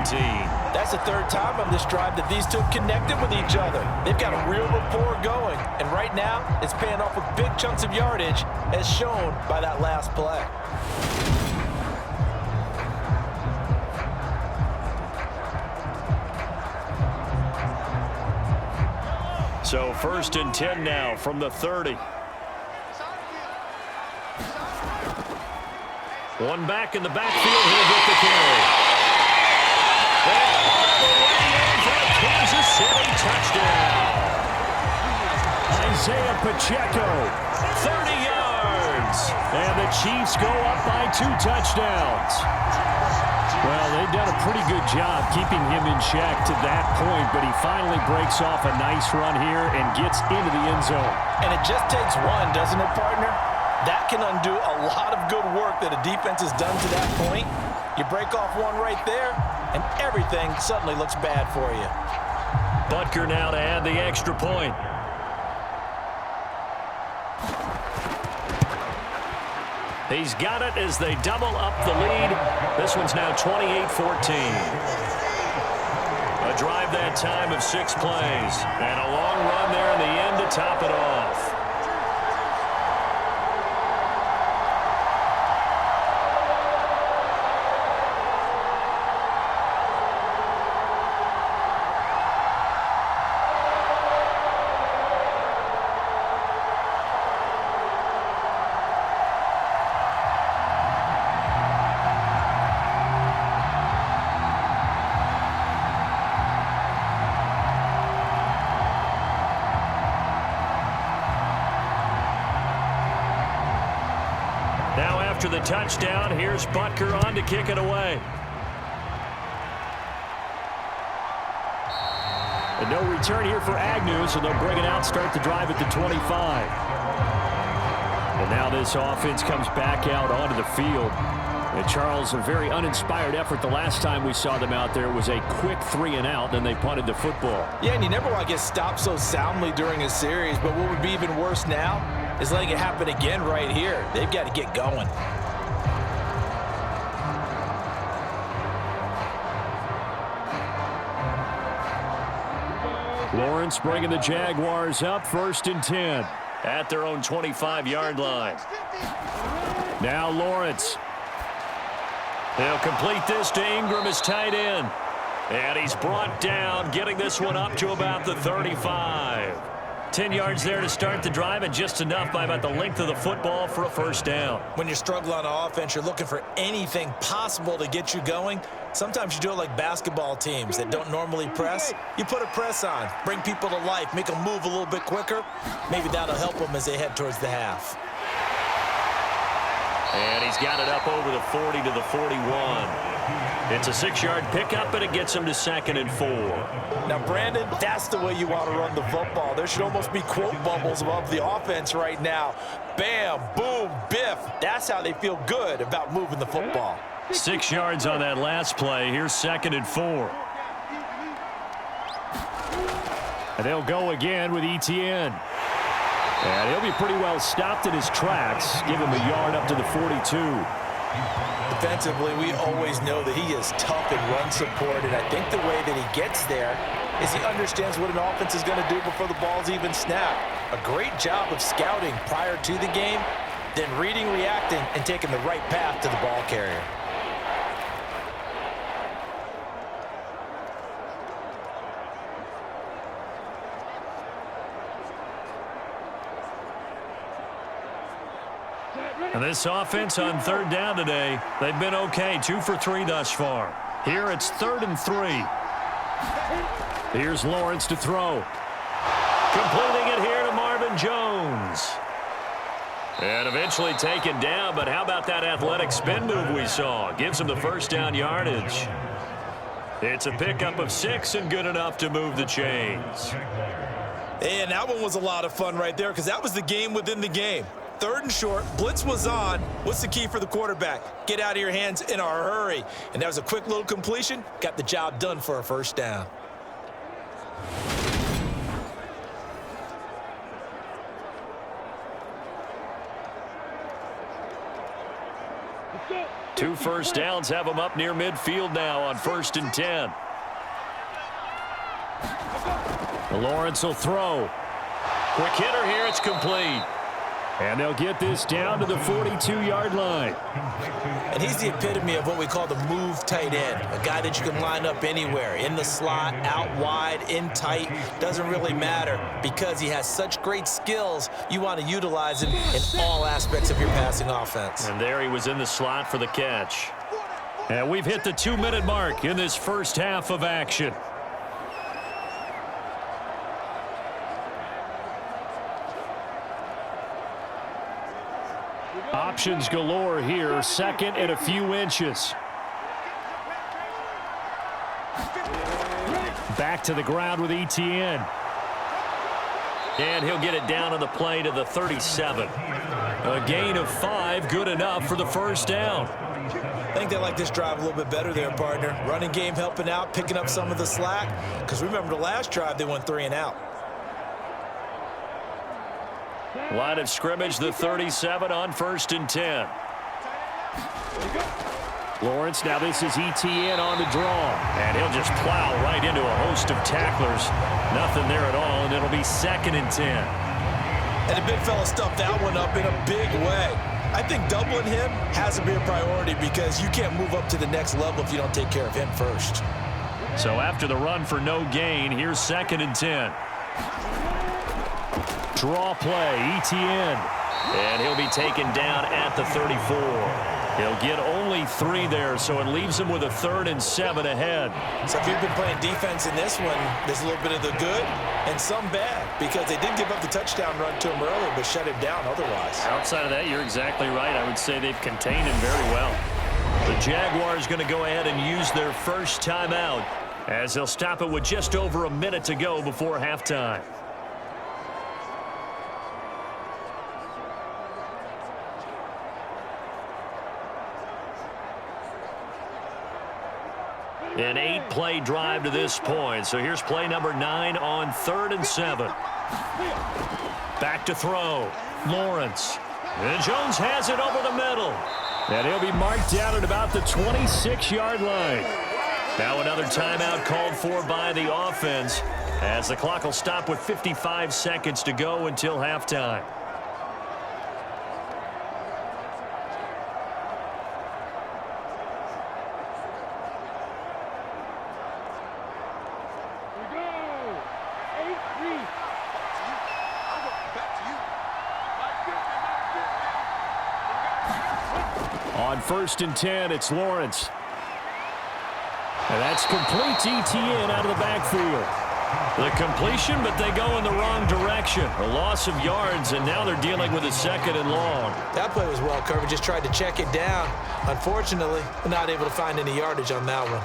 That's the 3rd time on this drive that these two connected with each other. They've got a real rapport going. And right now, it's paying off with big chunks of yardage, as shown by that last play. So 1st and 10 now from the 30. One back in the backfield. He'll get the carry. All the way in for a Kansas City touchdown. Isaiah Pacheco, 30 yards. and the Chiefs go up by 2 touchdowns. Well, they've done a pretty good job keeping him in check to that point, but he finally breaks off a nice run here and gets into the end zone. And it just takes one, doesn't it, partner? That can undo a lot of good work that a defense has done to that point. You break off one right there, and everything suddenly looks bad for you. Butker now to add the extra point. He's got it as they double up the lead. This one's now 28-14. A drive that time of 6 plays. And a long run there in the end to top it off. Now after the touchdown, here's Butker on to kick it away. And no return here for Agnew, so they'll bring it out, start the drive at the 25. And now this offense comes back out onto the field. And Charles, a very uninspired effort the last time we saw them out there was a quick 3-and-out, then they punted the football. Yeah, and you never want to get stopped so soundly during a series, but what would be even worse now is letting it happen again right here. They've got to get going. Lawrence bringing the Jaguars up, 1st and 10. At their own 25-yard line. Now Lawrence. They'll complete this to Ingram as tight end. And he's brought down, getting this one up to about the 35. 10 yards there to start the drive, and just enough by about the length of the football for a first down. When you're struggling on offense, you're looking for anything possible to get you going. Sometimes you do it like basketball teams that don't normally press. You put a press on, bring people to life, make them move a little bit quicker. Maybe that'll help them as they head towards the half. And he's got it up over the 40 to the 41. It's a 6-yard pickup, and it gets him to 2nd and 4. Now, Brandon, that's the way you want to run the football. There should almost be quote bubbles above the offense right now. Bam, boom, biff. That's how they feel good about moving the football. 6 yards on that last play. Here's 2nd and 4. And they'll go again with Etienne. And he'll be pretty well stopped in his tracks. Give him a yard up to the 42. Defensively, we always know that he is tough in run support, and I think the way that he gets there is he understands what an offense is going to do before the ball's even snapped. A great job of scouting prior to the game, then reading, reacting, and taking the right path to the ball carrier. And this offense on 3rd down today, they've been okay, 2 for 3 thus far. Here it's 3rd and 3. Here's Lawrence to throw. Completing it here to Marvin Jones. And eventually taken down, but how about that athletic spin move we saw? Gives him the first down yardage. It's a pickup of 6 and good enough to move the chains. And that one was a lot of fun right there because that was the game within the game. 3rd and short, blitz was on. What's the key for the quarterback? Get out of your hands in a hurry. And that was a quick little completion. Got the job done for a first down. Two first downs have them up near midfield now on 1st and 10. Lawrence will throw. Quick hitter here, it's complete. And they'll get this down to the 42-yard line. And he's the epitome of what we call the move tight end. A guy that you can line up anywhere. In the slot, out wide, in tight. Doesn't really matter because he has such great skills. You want to utilize him in all aspects of your passing offense. And there he was in the slot for the catch. And we've hit the 2-minute mark in this first half of action. Options galore here, 2nd and a few inches. Back to the ground with Etienne. And he'll get it down on the play to the 37. A gain of 5, good enough for the first down. I think they like this drive a little bit better there, partner. Running game helping out, picking up some of the slack. Because remember the last drive, they went 3 and out. Line of scrimmage, the 37 on 1st and 10. Lawrence, now this is Etienne on the draw. And he'll just plow right into a host of tacklers. Nothing there at all, and it'll be 2nd and 10. And the big fella stuffed that one up in a big way. I think doubling him has to be a priority because you can't move up to the next level if you don't take care of him first. So after the run for no gain, here's 2nd and 10. Draw play, Etienne. And he'll be taken down at the 34. He'll get only 3 there, so it leaves him with a 3rd and 7 ahead. So if you've been playing defense in this one, there's a little bit of the good and some bad, because they did give up the touchdown run to him earlier, but shut him down otherwise. Outside of that, you're exactly right. I would say they've contained him very well. The Jaguars going to go ahead and use their first timeout as they'll stop it with just over a minute to go before halftime. An 8-play drive to this point. So here's play number 9 on 3rd and 7. Back to throw. Lawrence. And Jones has it over the middle. And he'll be marked down at about the 26-yard line. Now another timeout called for by the offense as the clock will stop with 55 seconds to go until halftime. On 1st and 10, it's Lawrence. And that's complete ETN out of the backfield. The completion, but they go in the wrong direction. A loss of yards, and now they're dealing with a 2nd and long. That play was well covered. Just tried to check it down. Unfortunately, not able to find any yardage on that one.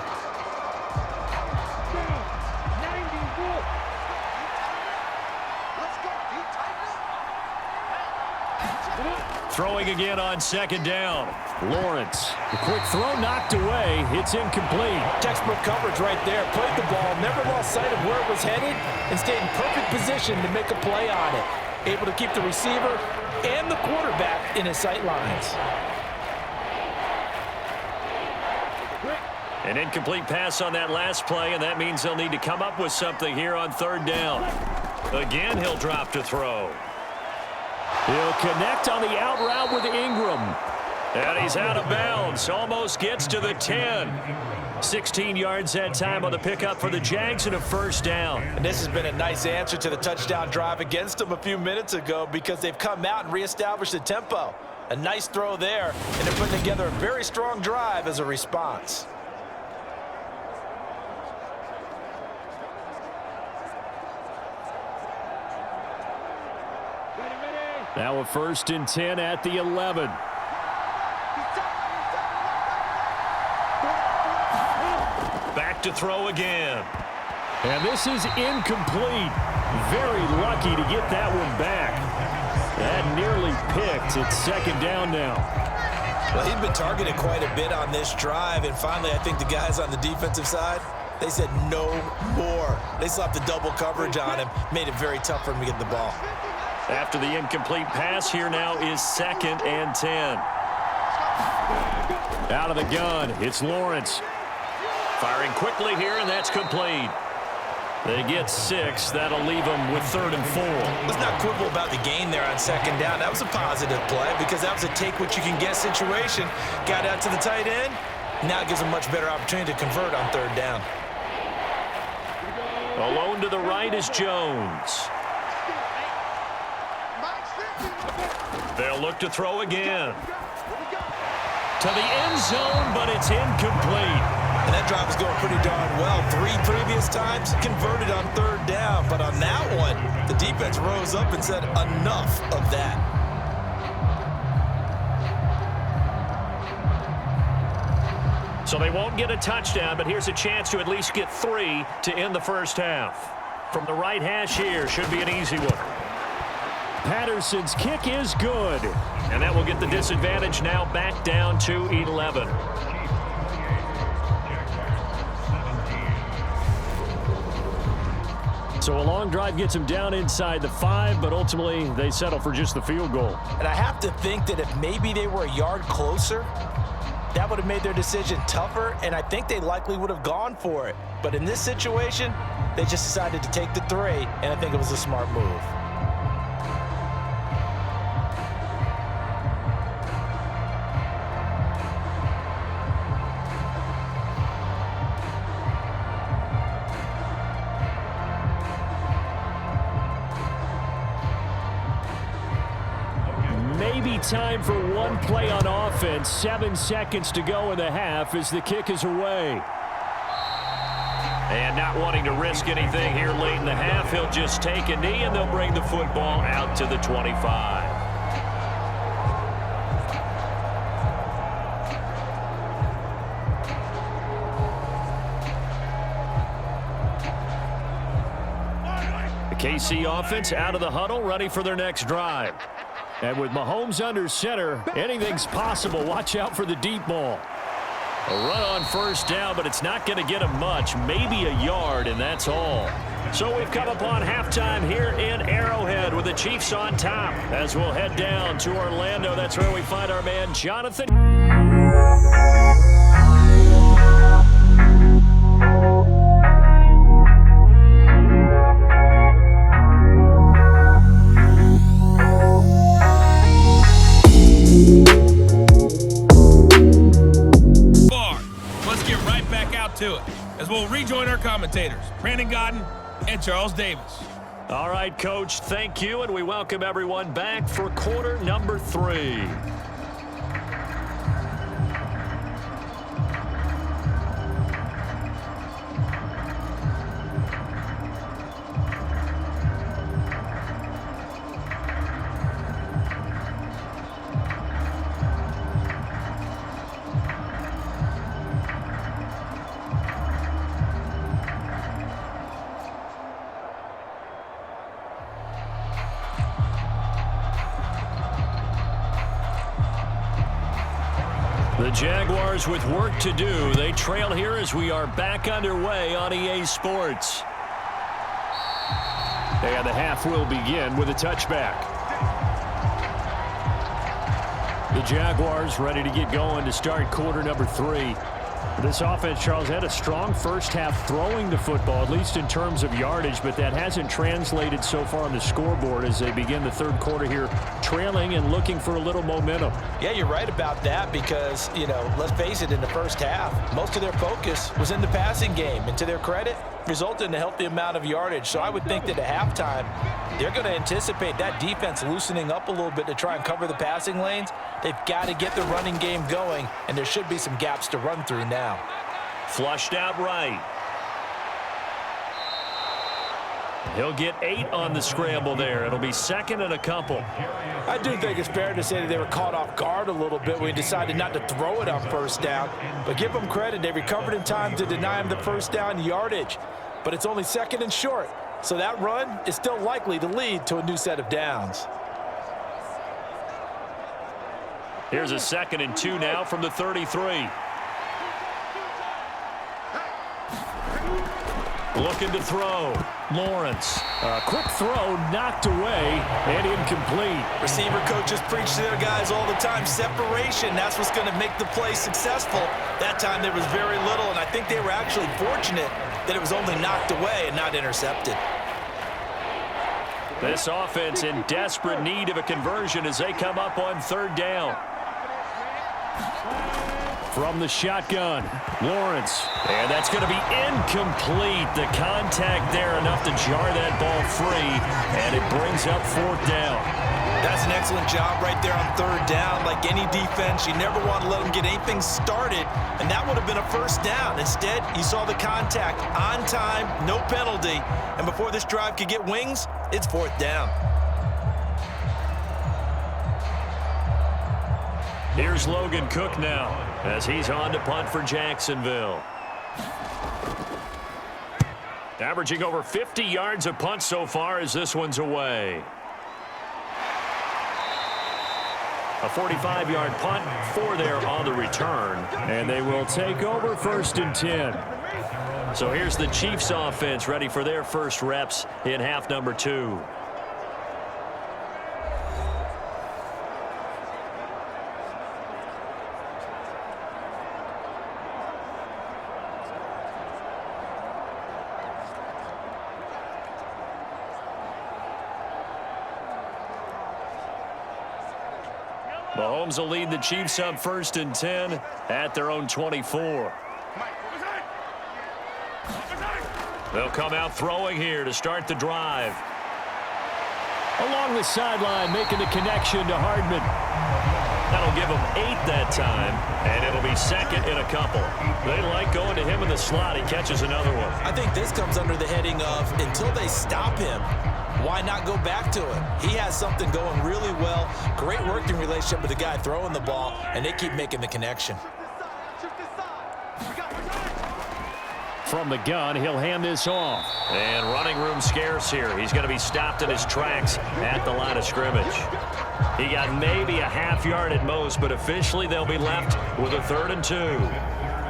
Throwing again on 2nd down. Lawrence. The quick throw knocked away. It's incomplete. Textbook coverage right there. Played the ball, never lost sight of where it was headed, and stayed in perfect position to make a play on it. Able to keep the receiver and the quarterback in his sight lines. An incomplete pass on that last play, and that means they'll need to come up with something here on 3rd down. Again, he'll drop to throw. He'll connect on the out route with Ingram. And he's out of bounds. Almost gets to the 10. 16 yards that time on the pickup for the Jags and a 1st down. And this has been a nice answer to the touchdown drive against them a few minutes ago, because they've come out and reestablished the tempo. A nice throw there, and they're putting together a very strong drive as a response. Now a 1st and 10 at the 11. Back to throw again. And this is incomplete. Very lucky to get that one back. That nearly picked. It's 2nd down now. Well, he's been targeted quite a bit on this drive, and finally I think the guys on the defensive side, they said no more. They slapped the double coverage on him, made it very tough for him to get the ball. After the incomplete pass, here now is 2nd and 10. Out of the gun, it's Lawrence. Firing quickly here, and that's complete. They get 6. That'll leave them with 3rd and 4. Let's not quibble about the gain there on 2nd down. That was a positive play, because that was a take-what-you-can-get situation. Got out to the tight end. Now it gives them a much better opportunity to convert on 3rd down. Alone to the right is Jones. They'll look to throw again. To the end zone, but it's incomplete. And that drive is going pretty darn well. 3 previous times converted on 3rd down, but on that one, the defense rose up and said enough of that. So they won't get a touchdown, but here's a chance to at least get 3 to end the 1st half. From the right hash here, should be an easy one. Patterson's kick is good. And that will get the disadvantage now back down to 11. So a long drive gets them down inside the 5, but ultimately they settle for just the field goal. And I have to think that if maybe they were a yard closer, that would have made their decision tougher, and I think they likely would have gone for it. But in this situation, they just decided to take the 3, and I think it was a smart move. Maybe only time for one play on offense. 7 seconds to go in the half as the kick is away. And not wanting to risk anything here late in the half, he'll just take a knee, and they'll bring the football out to the 25. KC offense out of the huddle, ready for their next drive. And with Mahomes under center, anything's possible. Watch out for the deep ball. A run on first down, but it's not going to get him much, maybe a yard, and that's all. So we've come upon halftime here in Arrowhead with the Chiefs on top. As we'll head down to Orlando, that's where we find our man Jonathan. To it as we'll rejoin our commentators, Brandon Godden and Charles Davis. All right, Coach, thank you, and we welcome everyone back for quarter number 3. The Jaguars with work to do. They trail here as we are back underway on EA Sports. And the half will begin with a touchback. The Jaguars ready to get going to start quarter number 3. This offense, Charles, had a strong first half throwing the football, at least in terms of yardage, but that hasn't translated so far on the scoreboard as they begin the third quarter here, trailing and looking for a little momentum. Yeah, you're right about that because, let's face it, in the first half, most of their focus was in the passing game. And to their credit, resulted in a healthy amount of yardage. So I would think that at halftime, they're going to anticipate that defense loosening up a little bit to try and cover the passing lanes. They've got to get the running game going, and there should be some gaps to run through now. Flushed out right. He'll get 8 on the scramble there. It'll be second and a couple. I do think it's fair to say that they were caught off guard a little bit when he decided not to throw it on first down. But give them credit. They recovered in time to deny him the first down yardage. But it's only second and short. So that run is still likely to lead to a new set of downs. Here's a 2nd and 2 now from the 33. Looking to throw. Lawrence. A quick throw knocked away and incomplete. Receiver coaches preach to their guys all the time. Separation, that's what's going to make the play successful. That time there was very little, and I think they were actually fortunate that it was only knocked away and not intercepted. This offense in desperate need of a conversion as they come up on third down. From the shotgun, Lawrence. And that's going to be incomplete. The contact there enough to jar that ball free, and it brings up fourth down. That's an excellent job right there on third down. Like any defense, you never want to let them get anything started, and that would have been a first down. Instead, you saw the contact on time, no penalty, and before this drive could get wings, it's fourth down. Here's Logan Cook now as he's on to punt for Jacksonville. Averaging over 50 yards a punt so far as this one's away. A 45-yard punt for there on the return. And they will take over 1st and 10. So here's the Chiefs offense ready for their first reps in half number 2. Mahomes will lead the Chiefs up 1st and 10 at their own 24. They'll come out throwing here to start the drive. Along the sideline, making the connection to Hardman. give him 8 that time, and it'll be second in a couple. They like going to him in the slot. He catches another one. I think this comes under the heading of until they stop him, why not go back to it? He has something going really well, great working relationship with the guy throwing the ball, and they keep making the connection. From the gun, he'll hand this off. And running room scarce here. He's going to be stopped in his tracks at the line of scrimmage. He got maybe a half yard at most, but officially they'll be left with a 3rd and 2.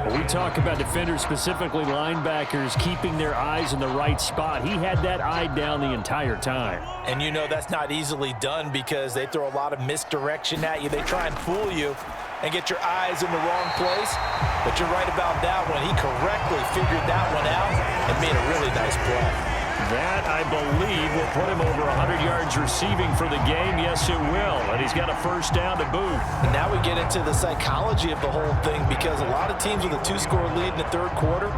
When we talk about defenders, specifically linebackers, keeping their eyes in the right spot. He had that eye down the entire time. And you know that's not easily done because they throw a lot of misdirection at you. They try and fool you and get your eyes in the wrong place. But you're right about that one. He correctly figured that one out and made a really nice play. That, I believe, will put him over 100 yards receiving for the game. Yes, it will. And he's got a 1st down to boot. And now we get into the psychology of the whole thing because a lot of teams with a 2-score lead in the 3rd quarter,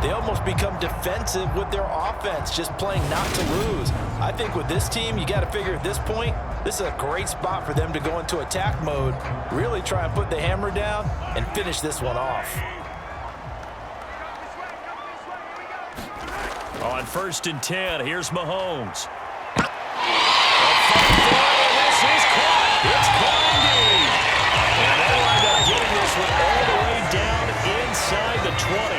they almost become defensive with their offense, just playing not to lose. I think with this team, you got to figure at this point, this is a great spot for them to go into attack mode, really try and put the hammer down and finish this one off. On 1st and 10, here's Mahomes. This is caught. It's Bundy. And they wind up getting this one all the way down inside the 20.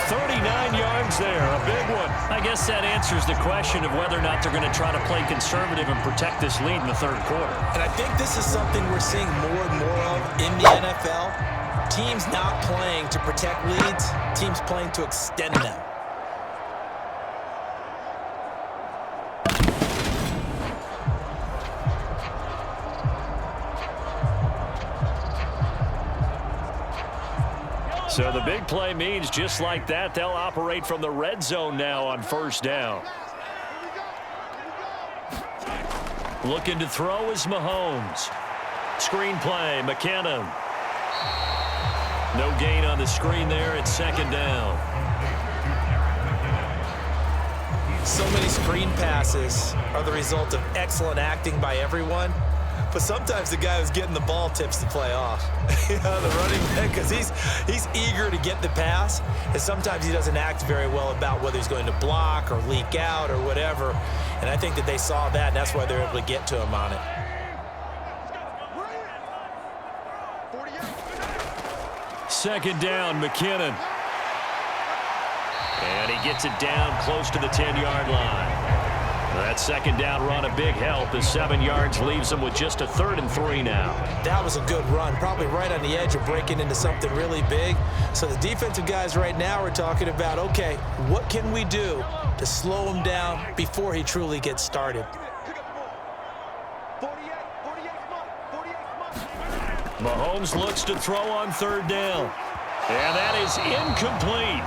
39 yards there, a big one. I guess that answers the question of whether or not they're going to try to play conservative and protect this lead in the 3rd quarter. And I think this is something we're seeing more and more of in the NFL. Teams not playing to protect leads, teams playing to extend them. So the big play means just like that, they'll operate from the red zone now on 1st down. Looking to throw is Mahomes. Screen play, McKinnon. No gain on the screen there. It's 2nd down. So many screen passes are the result of excellent acting by everyone. But sometimes the guy who's getting the ball tips the play off. You know, the running back, because he's eager to get the pass, and sometimes he doesn't act very well about whether he's going to block or leak out or whatever. And I think that they saw that, and that's why they're able to get to him on it. 2nd down, McKinnon. And he gets it down close to the 10-yard line. That 2nd down run, a big help. The 7 yards leaves them with just a 3rd and 3 now. That was a good run, probably right on the edge of breaking into something really big. So the defensive guys right now are talking about, okay, what can we do to slow him down before he truly gets started? Mahomes looks to throw on 3rd down. And that is incomplete.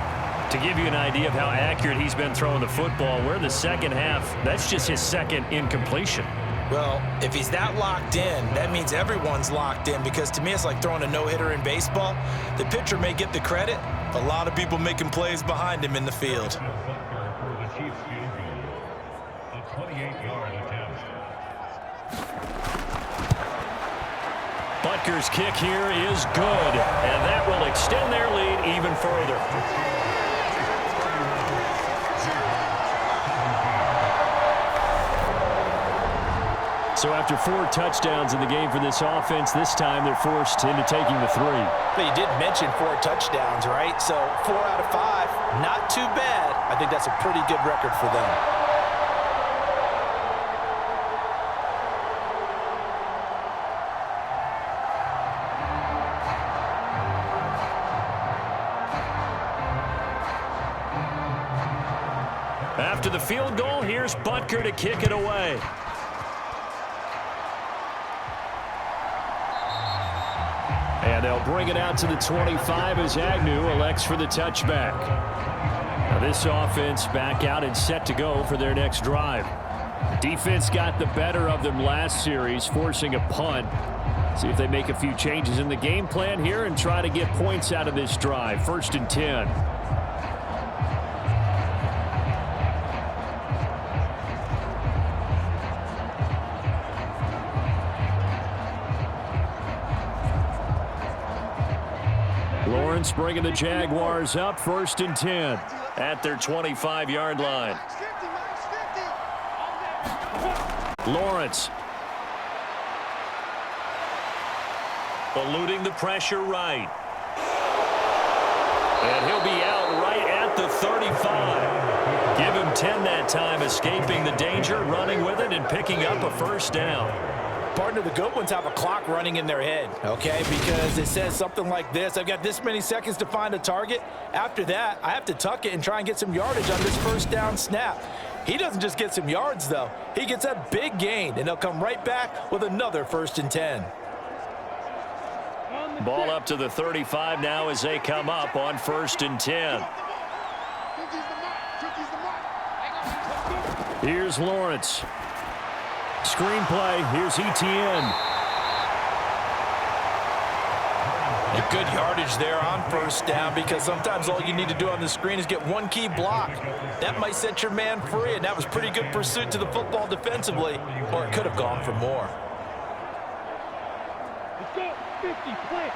To give you an idea of how accurate he's been throwing the football, we're in the 2nd half. That's just his 2nd incompletion. Well, if he's that locked in, that means everyone's locked in, because to me it's like throwing a no-hitter in baseball. The pitcher may get the credit, a lot of people making plays behind him in the field. Butker's kick here is good, and that will extend their lead even further. So after 4 touchdowns in the game for this offense, this time they're forced into taking the 3. But you did mention 4 touchdowns, right? So 4 out of 5, not too bad. I think that's a pretty good record for them. After the field goal, here's Butker to kick it away. And they'll bring it out to the 25 as Agnew elects for the touchback. Now this offense back out and set to go for their next drive. Defense got the better of them last series, forcing a punt. See if they make a few changes in the game plan here and try to get points out of this drive. 1st and 10. Lawrence bringing the Jaguars up 1st and 10. At their 25-yard line. Lawrence. Eluding the pressure right. And he'll be out right at the 35. Give him 10 that time, escaping the danger, running with it, and picking up a 1st down. Partner, the good ones have a clock running in their head, okay? Because it says something like this: I've got this many seconds to find a target. After that, I have to tuck it and try and get some yardage on this 1st down snap. He doesn't just get some yards, though. He gets a big gain, and he'll come right back with another 1st and 10. Ball up to the 35 now as they come up on 1st and 10. Here's Lawrence. Screenplay. Here's Etienne. A good yardage there on 1st down, because sometimes all you need to do on the screen is get one key block. That might set your man free, and that was pretty good pursuit to the football defensively, or it could have gone for more. Let's go. 50, play.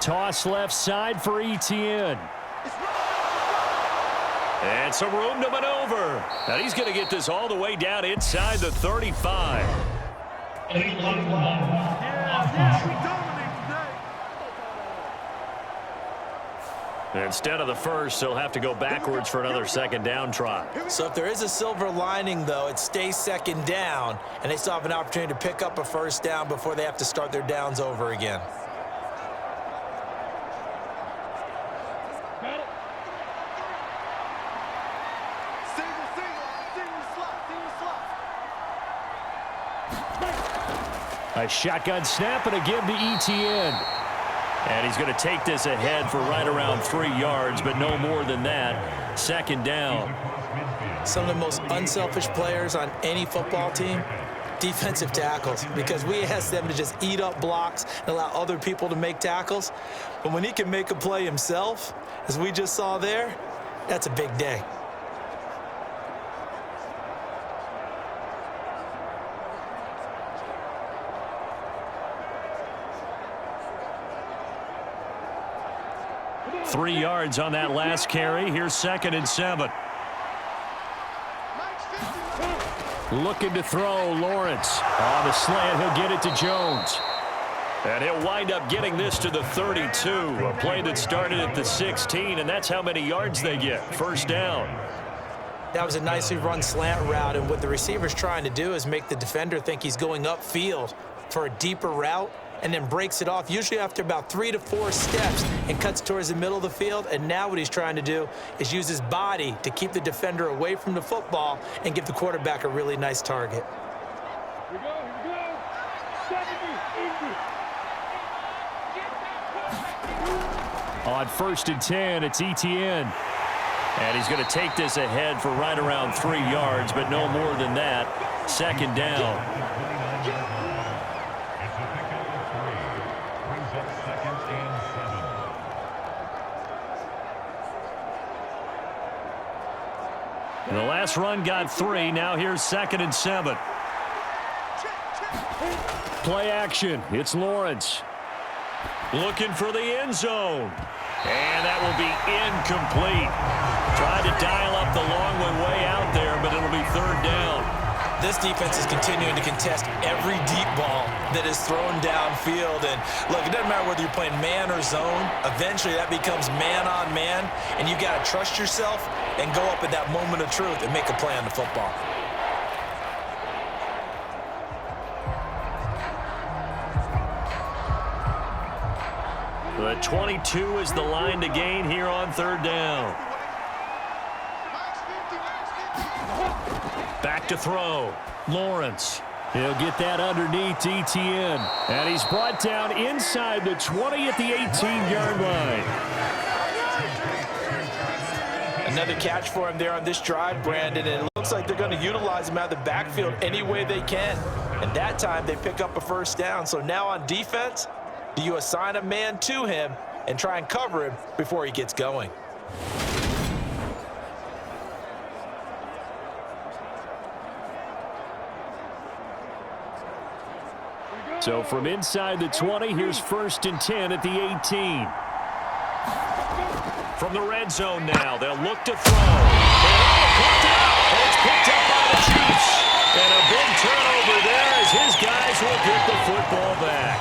Toss left side for Etienne. And some room to maneuver. And he's going to get this all the way down inside the 35. Instead of the 1st, he'll have to go backwards for another 2nd down try. So if there is a silver lining, though, it stays 2nd down, and they still have an opportunity to pick up a 1st down before they have to start their downs over again. A shotgun snap, and again to Etienne. And he's going to take this ahead for right around 3 yards, but no more than that. 2nd down. Some of the most unselfish players on any football team, defensive tackles, because we ask them to just eat up blocks and allow other people to make tackles. But when he can make a play himself, as we just saw there, that's a big day. Three yards on that last carry. Here's 2nd and 7. Looking to throw, Lawrence. On the slant, he'll get it to Jones. And he'll wind up getting this to the 32. A play that started at the 16, and that's how many yards they get. 1st down. That was a nicely run slant route, and what the receiver's trying to do is make the defender think he's going upfield for a deeper route, and then breaks it off, usually after about 3 to 4 steps, and cuts towards the middle of the field. And now what he's trying to do is use his body to keep the defender away from the football and give the quarterback a really nice target. Here we go. 70, On 1st and 10, it's Etienne. And he's going to take this ahead for right around 3 yards, but no more than that. 2nd down. And the last run got 3. Now here's 2nd and 7. Play action. It's Lawrence. Looking for the end zone. And that will be incomplete. Tried to dial up the long way out there, but it'll be 3rd down. This defense is continuing to contest every deep ball that is thrown downfield. And look, it doesn't matter whether you're playing man or zone. Eventually that becomes man on man, and you got to trust yourself and go up at that moment of truth and make a play on the football. The 22 is the line to gain here on 3rd down. Back to throw. Lawrence. He'll get that underneath to Etienne. And he's brought down inside the 20 at the 18-yard line. Another catch for him there on this drive, Brandon. And it looks like they're going to utilize him out of the backfield any way they can. And that time they pick up a 1st down. So now on defense, do you assign a man to him and try and cover him before he gets going? So from inside the 20, here's 1st and 10 at the 18. From the red zone now, they'll look to throw. It's picked up by the Chiefs. And a big turnover there as his guys will get the football back.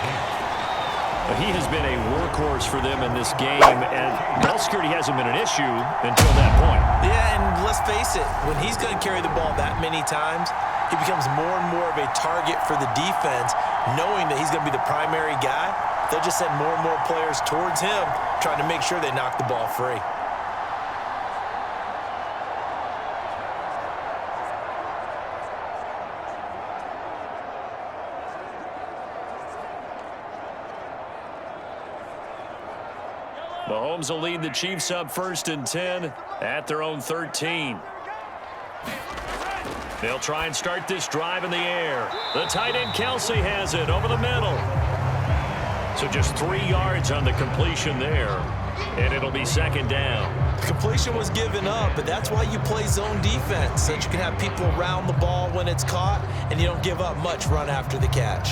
He has been a workhorse for them in this game, and ball security hasn't been an issue until that point. Yeah, and let's face it, when he's going to carry the ball that many times, he becomes more and more of a target for the defense, knowing that he's going to be the primary guy. They'll just send more and more players towards him, trying to make sure they knock the ball free. Mahomes will lead the Chiefs up 1st and 10 at their own 13. They'll try and start this drive in the air. The tight end Kelsey has it over the middle. So just 3 yards on the completion there, and it'll be 2nd down. The completion was given up, but that's why you play zone defense, so that you can have people around the ball when it's caught, and you don't give up much run after the catch.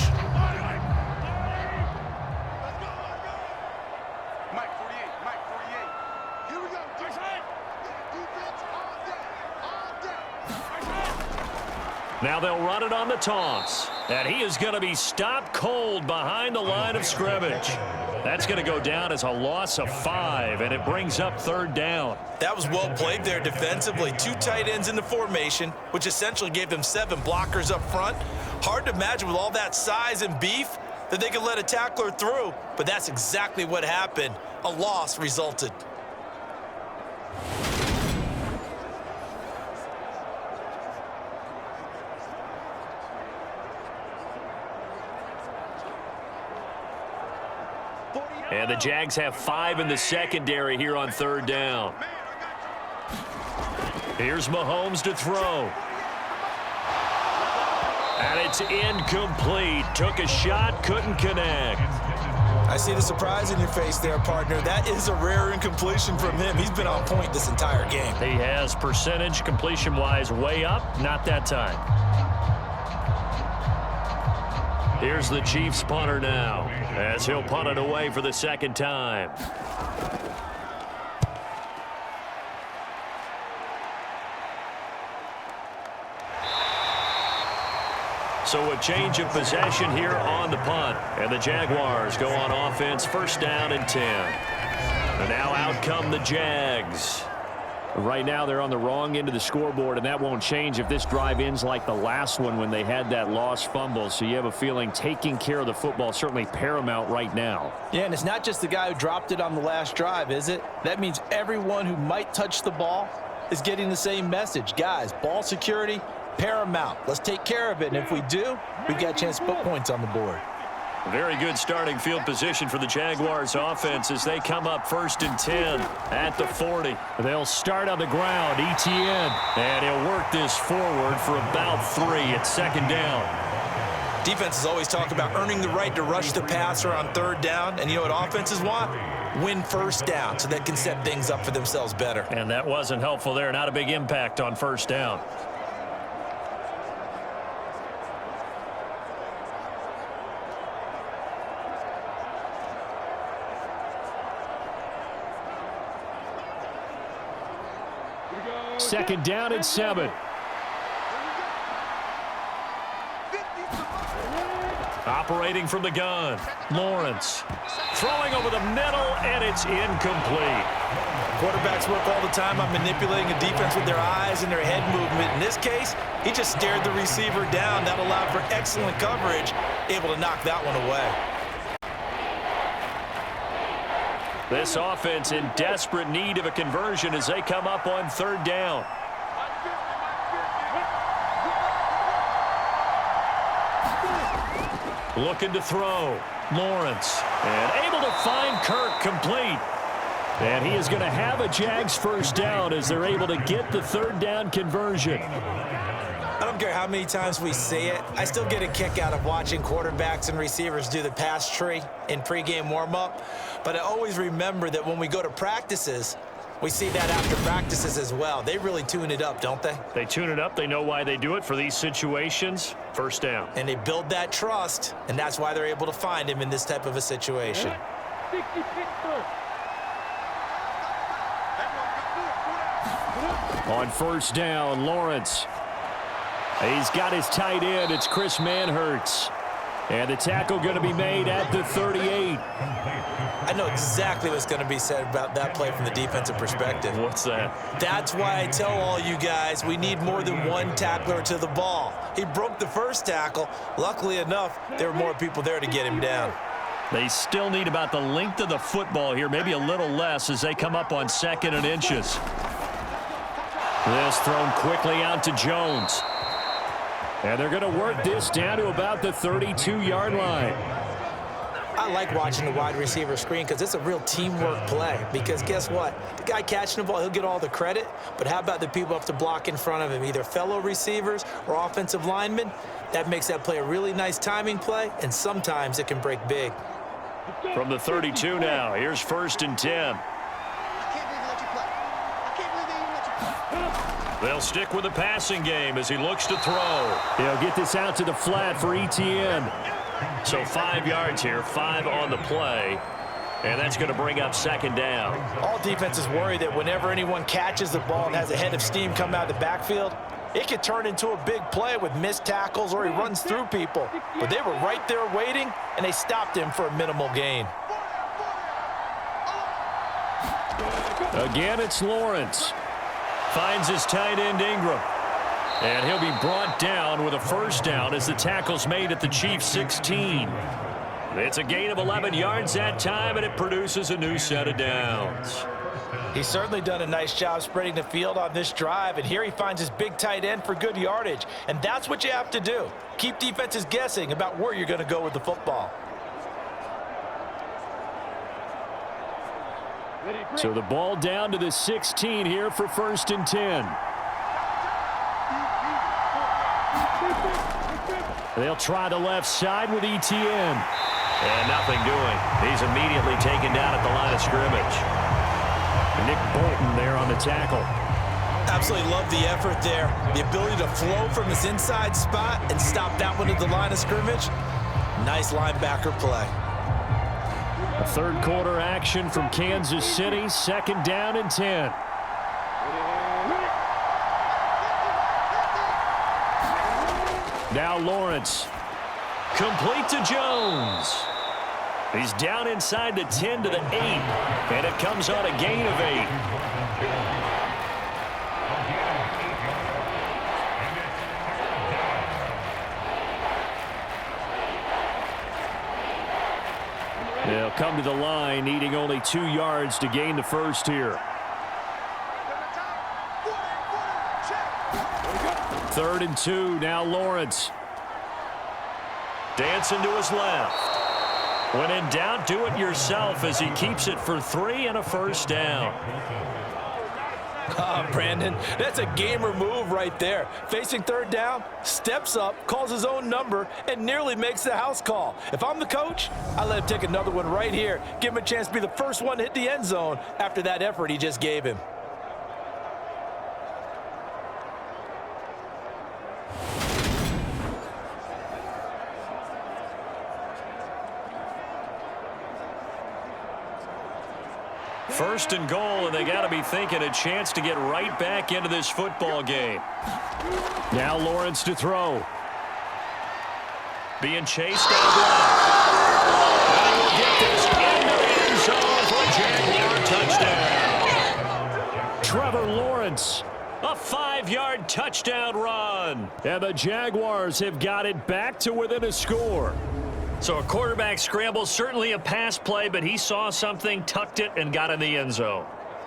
Now they'll run it on the toss. And he is going to be stopped cold behind the line of scrimmage. That's going to go down as a loss of 5, and it brings up 3rd down. That was well played there defensively. 2 tight ends in the formation, which essentially gave them 7 blockers up front. Hard to imagine with all that size and beef that they could let a tackler through, but that's exactly what happened. A loss resulted. And the Jags have 5 in the secondary here on 3rd down. Here's Mahomes to throw. And it's incomplete. Took a shot, couldn't connect. I see the surprise in your face there, partner. That is a rare incompletion from him. He's been on point this entire game. He has percentage completion-wise way up, not that time. Here's the Chiefs punter now, as he'll punt it away for the 2nd time. So a change of possession here on the punt. And the Jaguars go on offense, 1st down and 10. And now out come the Jags. Right now, they're on the wrong end of the scoreboard, and that won't change if this drive ends like the last one when they had that lost fumble. So you have a feeling taking care of the football is certainly paramount right now. Yeah, and it's not just the guy who dropped it on the last drive, is it? That means everyone who might touch the ball is getting the same message. Guys, ball security, paramount. Let's take care of it, and if we do, we've got a chance to put points on the board. Very good starting field position for the Jaguars offense as they come up 1st and 10 at the 40. They'll start on the ground, ETN. And he'll work this forward for about 3 at 2nd down. Defenses always talk about earning the right to rush the passer on 3rd down, and you know what offenses want? Win 1st down so they can set things up for themselves better. And that wasn't helpful there. Not a big impact on 1st down. Second down and 7. Operating from the gun, Lawrence. Throwing over the middle, and it's incomplete. Quarterbacks work all the time on manipulating a defense with their eyes and their head movement. In this case, he just stared the receiver down. That allowed for excellent coverage, able to knock that one away. This offense in desperate need of a conversion as they come up on 3rd down. Looking to throw. Lawrence. And able to find Kirk complete. And he is going to have a Jags 1st down as they're able to get the 3rd down conversion. I don't care how many times we say it, I still get a kick out of watching quarterbacks and receivers do the pass tree in pregame warm-up. But I always remember that when we go to practices, We see that after practices as well. They really tune it up, don't they? They tune it up. They know why they do it for these situations. First down. And they build that trust, and that's why they're able to find him in this type of a situation. 60 Pittsburgh. On first down, Lawrence. He's got his tight end. It's Chris Manhertz. And the tackle going to be made at the 38. I know exactly what's going to be said about that play from the defensive perspective. What's that? That's why I tell all you guys we need more than one tackler to the ball. He broke the first tackle. Luckily enough, there were more people there to get him down. They still need about the length of the football here, maybe a little less as they come up on 2nd and inches. This thrown quickly out to Jones. And they're going to work this down to about the 32-yard line. I like watching the wide receiver screen because it's a real teamwork play. Because guess what? The guy catching the ball, he'll get all the credit. But how about the people up to block in front of him, either fellow receivers or offensive linemen? That makes that play a really nice timing play, and sometimes it can break big. From the 32 now, here's 1st and 10. They'll stick with the passing game as he looks to throw. He'll get this out to the flat for Etienne. So 5 yards here, 5 on the play. And that's going to bring up 2nd down. All defenses worry that whenever anyone catches the ball and has a head of steam come out of the backfield, it could turn into a big play with missed tackles or he runs through people. But they were right there waiting, and they stopped him for a minimal gain. Again, it's Lawrence. Finds his tight end Ingram. And he'll be brought down with a first down as the tackle's made at the Chiefs' 16. It's a gain of 11 yards that time, and it produces a new set of downs. He's certainly done a nice job spreading the field on this drive, and here he finds his big tight end for good yardage. And that's what you have to do. Keep defenses guessing about where you're going to go with the football. So the ball down to the 16 here for 1st and 10. They'll try the left side with Etienne. And nothing doing. He's immediately taken down at the line of scrimmage. Nick Bolton there on the tackle. Absolutely love the effort there. The ability to flow from his inside spot and stop that one at the line of scrimmage. Nice linebacker play. A 3rd quarter action from Kansas City. 2nd down and 10. Now Lawrence. Complete to Jones. He's down inside the 10 to the 8. And it comes on a gain of 8. They'll come to the line, needing only 2 yards to gain the first here. 3rd and 2, now Lawrence. Dancing to his left. When in doubt, do it yourself as he keeps it for 3 and a first down. Brandon, that's a gamer move right there. Facing 3rd down, steps up, calls his own number, and nearly makes the house call. If I'm the coach, I let him take another one right here. Give him a chance to be the first one to hit the end zone after that effort he just gave him. First and goal, and they got to be thinking a chance to get right back into this football game. Now Lawrence to throw. Being chased out left. And he will get this into the end zone for a Jaguar touchdown. Trevor Lawrence, a 5-yard touchdown run. And the Jaguars have got it back to within a score. So a quarterback scramble, certainly a pass play, but he saw something, tucked it, and got in the end zone.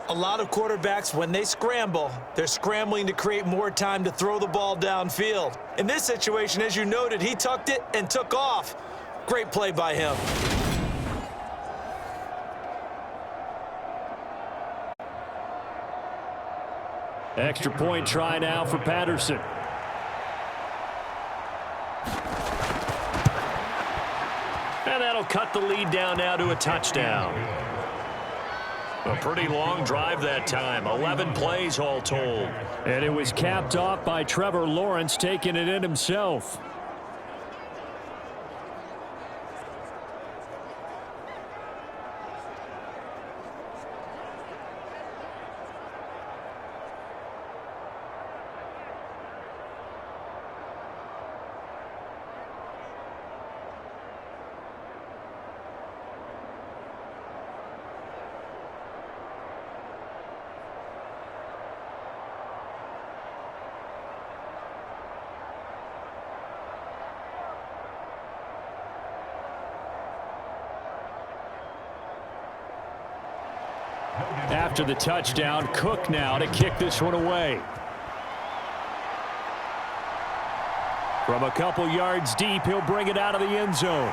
A lot of quarterbacks, when they scramble, they're scrambling to create more time to throw the ball downfield. In this situation, as you noted, he tucked it and took off. Great play by him. Extra point try now for Patterson. And that'll cut the lead down now to a touchdown. A pretty long drive that time. 11 plays all told. And it was capped off by Trevor Lawrence taking it in himself. After the touchdown, Cook now to kick this one away. From a couple yards deep, he'll bring it out of the end zone.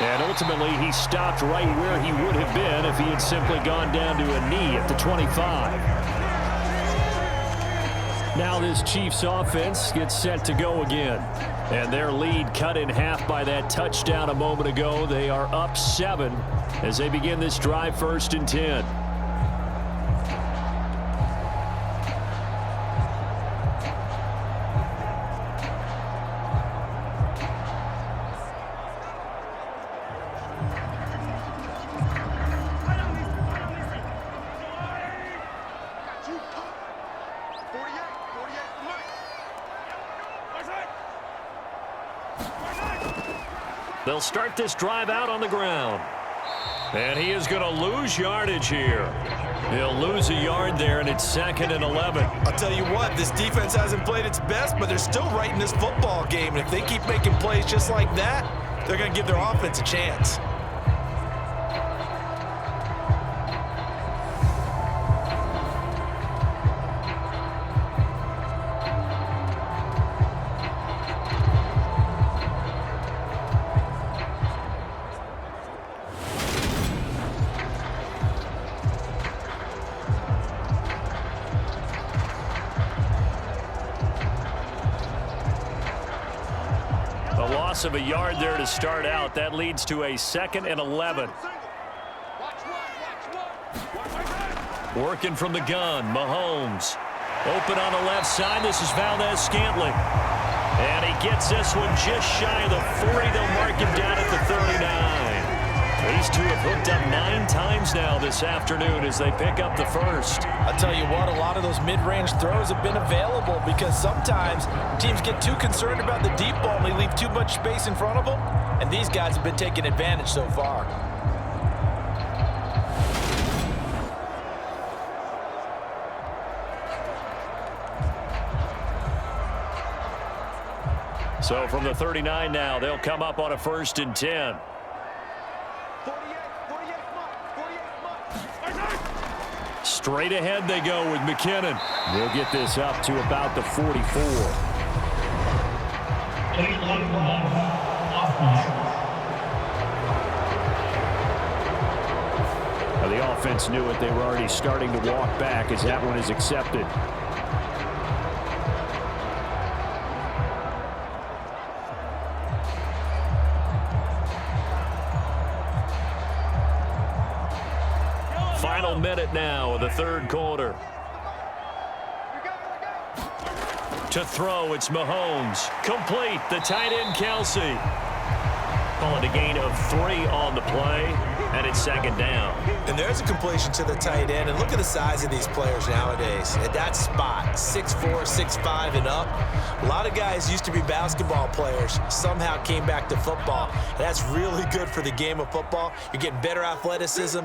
And ultimately, he stopped right where he would have been if he had simply gone down to a knee at the 25. Now this Chiefs offense gets set to go again. And their lead cut in half by that touchdown a moment ago. They are up 7 as they begin this drive 1st and 10. They'll start this drive out on the ground. And he is going to lose yardage here. He'll lose a yard there, and it's 2nd and 11. I'll tell you what, this defense hasn't played its best, but they're still right in this football game. And if they keep making plays just like that, they're going to give their offense a chance. Of a yard there to start out. That leads to a 2nd and 11. Working from the gun, Mahomes. Open on the left side. This is Valdez-Scantling. And he gets this one just shy of the 40. They'll mark him down at the 39. These two have hooked up 9 times now this afternoon as they pick up the first. I'll tell you what, a lot of those mid-range throws have been available because sometimes teams get too concerned about the deep ball and they leave too much space in front of them, and these guys have been taking advantage so far. So from the 39 now, they'll come up on a 1st and 10. Straight ahead they go with McKinnon. We'll get this up to about the 44. Now the offense knew it. They were already starting to walk back as that one is accepted. Final minute now of the 3rd quarter. To throw, it's Mahomes. Complete, the tight end, Kelsey. Call it a gain of 3 on the play, and it's 2nd down. And there's a completion to the tight end, and look at the size of these players nowadays. At that spot, 6'4", 6'5", and up. A lot of guys used to be basketball players, somehow came back to football. And that's really good for the game of football. You're getting better athleticism,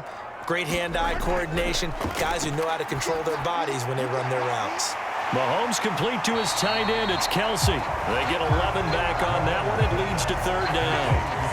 great hand-eye coordination, guys who know how to control their bodies when they run their routes. Mahomes complete to his tight end. It's Kelsey. They get 11 back on that one. It leads to 3rd down.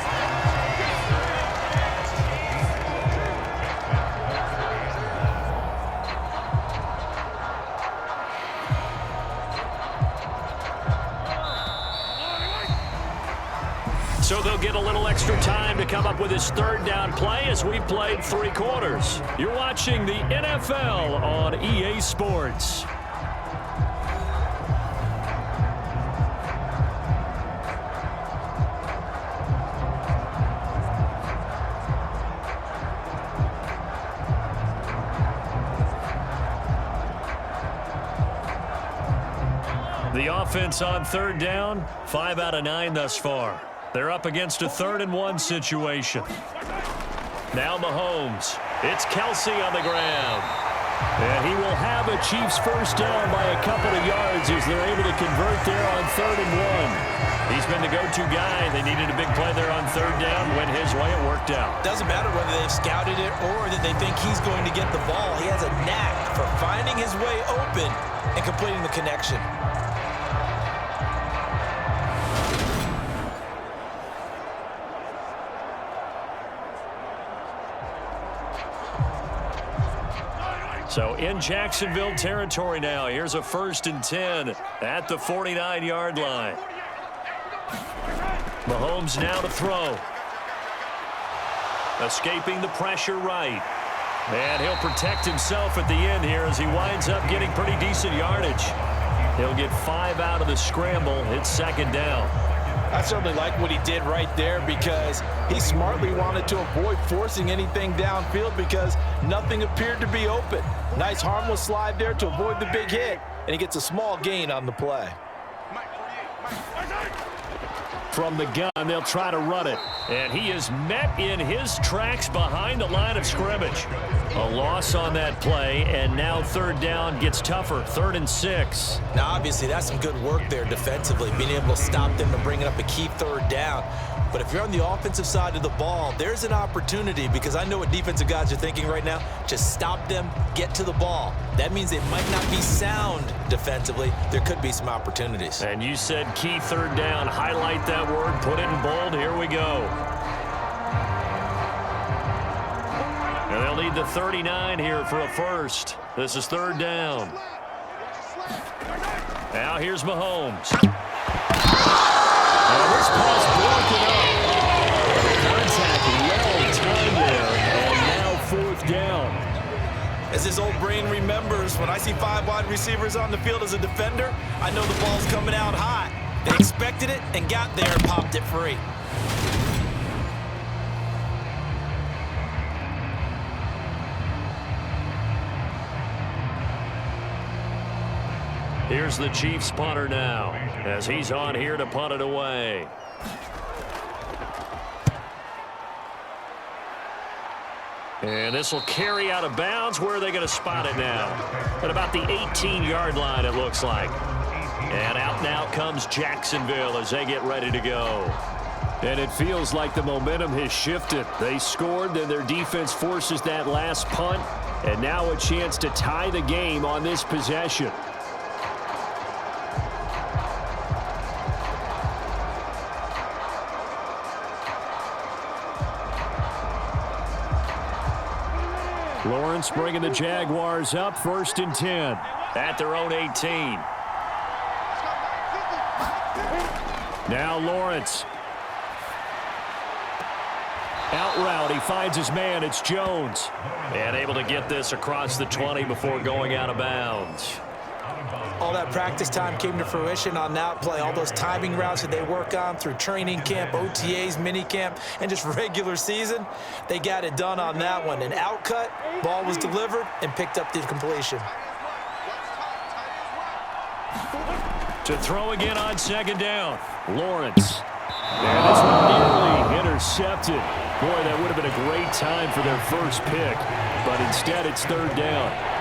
So they'll get a little extra time to come up with his 3rd down play as we've played 3 quarters. You're watching the NFL on EA Sports. The offense on third down, 5 out of 9 thus far. They're up against a 3rd-and-1 situation. Now Mahomes. It's Kelsey on the ground. And he will have a Chiefs first down by a couple of yards as they're able to convert there on 3rd and 1. He's been the go-to guy. They needed a big play there on 3rd down. Went his way. It worked out. Doesn't matter whether they've scouted it or that they think he's going to get the ball. He has a knack for finding his way open and completing the connection. So in Jacksonville territory now. Here's a 1st and 10 at the 49-yard line. Mahomes now to throw. Escaping the pressure right. And he'll protect himself at the end here as he winds up getting pretty decent yardage. He'll get 5 out of the scramble. It's 2nd down. I certainly like what he did right there because he smartly wanted to avoid forcing anything downfield because nothing appeared to be open. Nice harmless slide there to avoid the big hit, and he gets a small gain on the play. From the gun, they'll try to run it. And he is met in his tracks behind the line of scrimmage. A loss on that play, and now 3rd down gets tougher. 3rd and 6. Now, obviously, that's some good work there defensively, being able to stop them and bringing up a key 3rd down. But if you're on the offensive side of the ball, there's an opportunity because I know what defensive guys are thinking right now. Just stop them, get to the ball. That means it might not be sound defensively. There could be some opportunities. And you said key 3rd down. Highlight that word. Put it in bold. Here we go. And they'll need the 39 here for a first. This is 3rd down. Now here's Mahomes. And this pass broken up. Contact well timed there, and now 4th down. As his old brain remembers, when I see 5 wide receivers on the field as a defender, I know the ball's coming out hot. They expected it and got there and popped it free. Here's the Chiefs punter now as he's on here to punt it away. And this will carry out of bounds. Where are they going to spot it now? At about the 18-yard line, it looks like. And out now comes Jacksonville as they get ready to go. And it feels like the momentum has shifted. They scored, then their defense forces that last punt. And now a chance to tie the game on this possession. Lawrence bringing the Jaguars up, 1st and 10. At their own 18. Now Lawrence. Out route, he finds his man, it's Jones. And able to get this across the 20 before going out of bounds. All that practice time came to fruition on that play. All those timing routes that they work on through training camp, OTAs, mini camp, and just regular season, they got it done on that one. An out cut, ball was delivered, and picked up the completion. To throw again on 2nd down. Lawrence. And it's nearly intercepted. Boy, that would have been a great time for their first pick. But instead, it's 3rd down.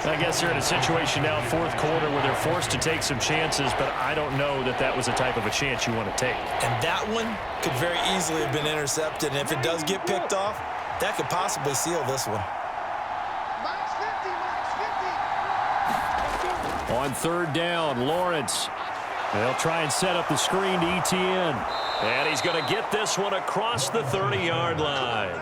I guess they're in a situation now, 4th quarter, where they're forced to take some chances, but I don't know that that was the type of a chance you want to take. And that one could very easily have been intercepted. And if it does get picked off, that could possibly seal this one. On 3rd down, Lawrence. They'll try and set up the screen to ETN. And he's going to get this one across the 30-yard line.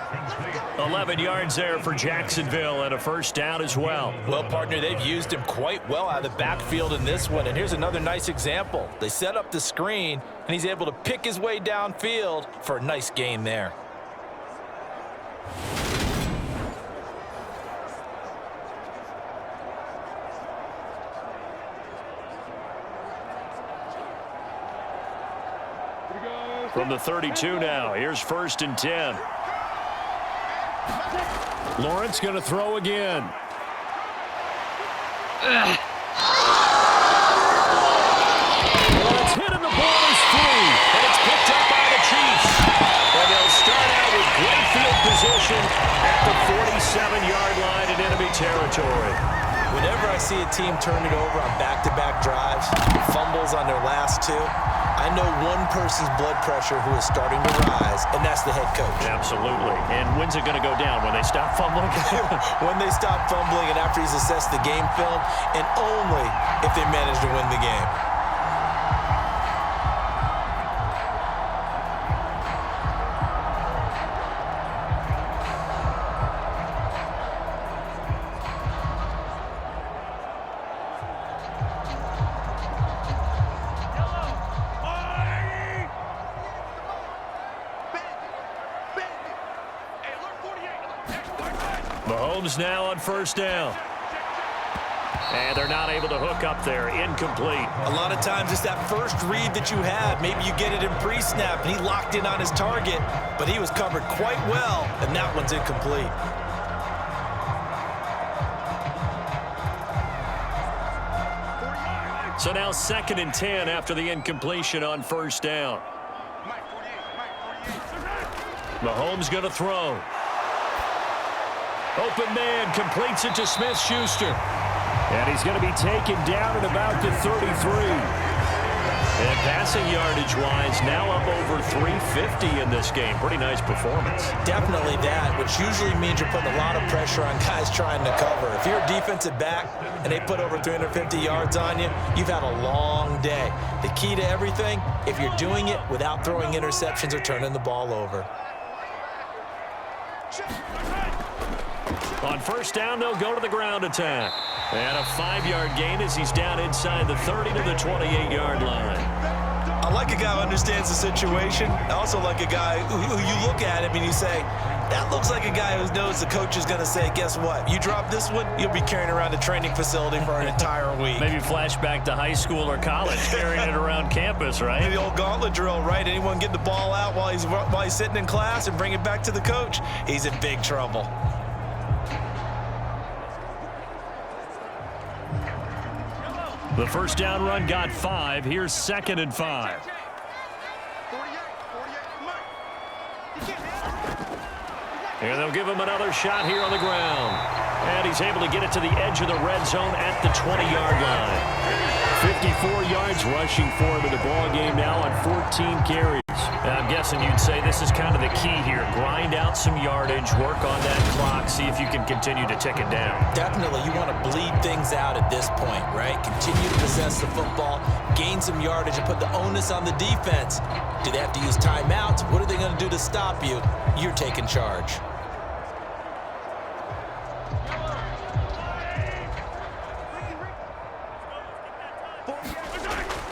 11 yards there for Jacksonville and a 1st down as well. Well, partner, they've used him quite well out of the backfield in this one. And here's another nice example. They set up the screen, and he's able to pick his way downfield for a nice gain there. From the 32 now, here's 1st and 10. Lawrence going to throw again. team turn it over on back-to-back drives, fumbles on their last two, I know one person's blood pressure who is starting to rise, and that's the head coach. Absolutely. And when's it going to go down? When they stop fumbling? When they stop fumbling and after he's assessed the game film, and only if they manage to win the game. Mahomes now on first down. And they're not able to hook up there. Incomplete. A lot of times it's that first read that you have. Maybe you get it in pre-snap, and he locked in on his target, but he was covered quite well, and that one's incomplete. So now 2nd and 10 after the incompletion on first down. Mahomes going to throw. Open man completes it to Smith-Schuster. And he's going to be taken down at about the 33. And passing yardage-wise, now up over 350 in this game. Pretty nice performance. Definitely that, which usually means you're putting a lot of pressure on guys trying to cover. If you're a defensive back and they put over 350 yards on you, you've had a long day. The key to everything, if you're doing it without throwing interceptions or turning the ball over. On first down, they'll go to the ground attack. And a 5-yard gain as he's down inside the 30 to the 28-yard line. I like a guy who understands the situation. I also like a guy who you look at him and you say, that looks like a guy who knows the coach is going to say, guess what? You drop this one, you'll be carrying around a training facility for an entire week. Maybe flashback to high school or college, carrying it around campus, right? The old gauntlet drill, right? Anyone get the ball out while he's sitting in class and bring it back to the coach, he's in big trouble. The first down run got 5. Here's 2nd and 5. And they'll give him another shot here on the ground. And he's able to get it to the edge of the red zone at the 20-yard line. 54 yards rushing for him in the ball game now on 14 carries. And I'm guessing you'd say this is kind of the key here. Grind out some yardage, work on that clock, see if you can continue to tick it down. Definitely, you want to bleed things out at this point, right? Continue to possess the football, gain some yardage, and put the onus on the defense. Do they have to use timeouts? What are they going to do to stop you? You're taking charge.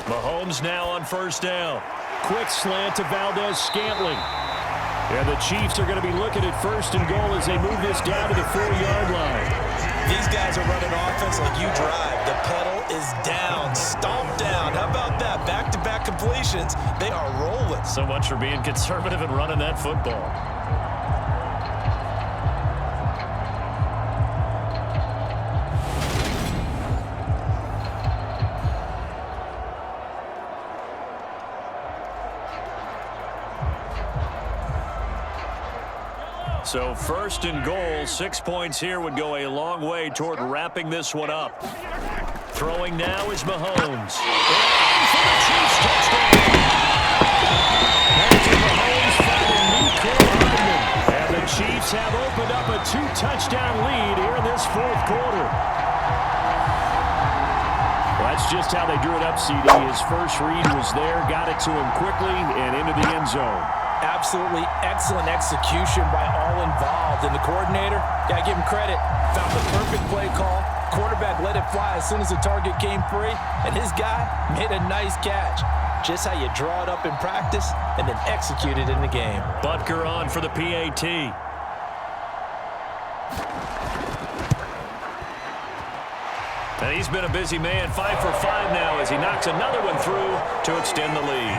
Mahomes now on first down. Quick slant to Valdez-Scantling. And the Chiefs are going to be looking at 1st and goal as they move this down to the 4-yard line. These guys are running offense like you drive. The pedal is down, stomp down. How about that? Back-to-back completions. They are rolling. So much for being conservative and running that football. So 1st and goal, 6 points here would go a long way toward wrapping this one up. Throwing now is Mahomes. And for the Chiefs touchdown. Patrick Mahomes finding Nicole Hardman. And the Chiefs have opened up a 2-touchdown lead here in this 4th quarter. Well, that's just how they drew it up, CD. His first read was there, got it to him quickly and into the end zone. Absolutely excellent execution by all involved. And the coordinator, gotta give him credit, found the perfect play call. Quarterback let it fly as soon as the target came free, and his guy made a nice catch. Just how you draw it up in practice and then execute it in the game. Butker on for the PAT. And he's been a busy man, 5 for 5 now as he knocks another one through to extend the lead.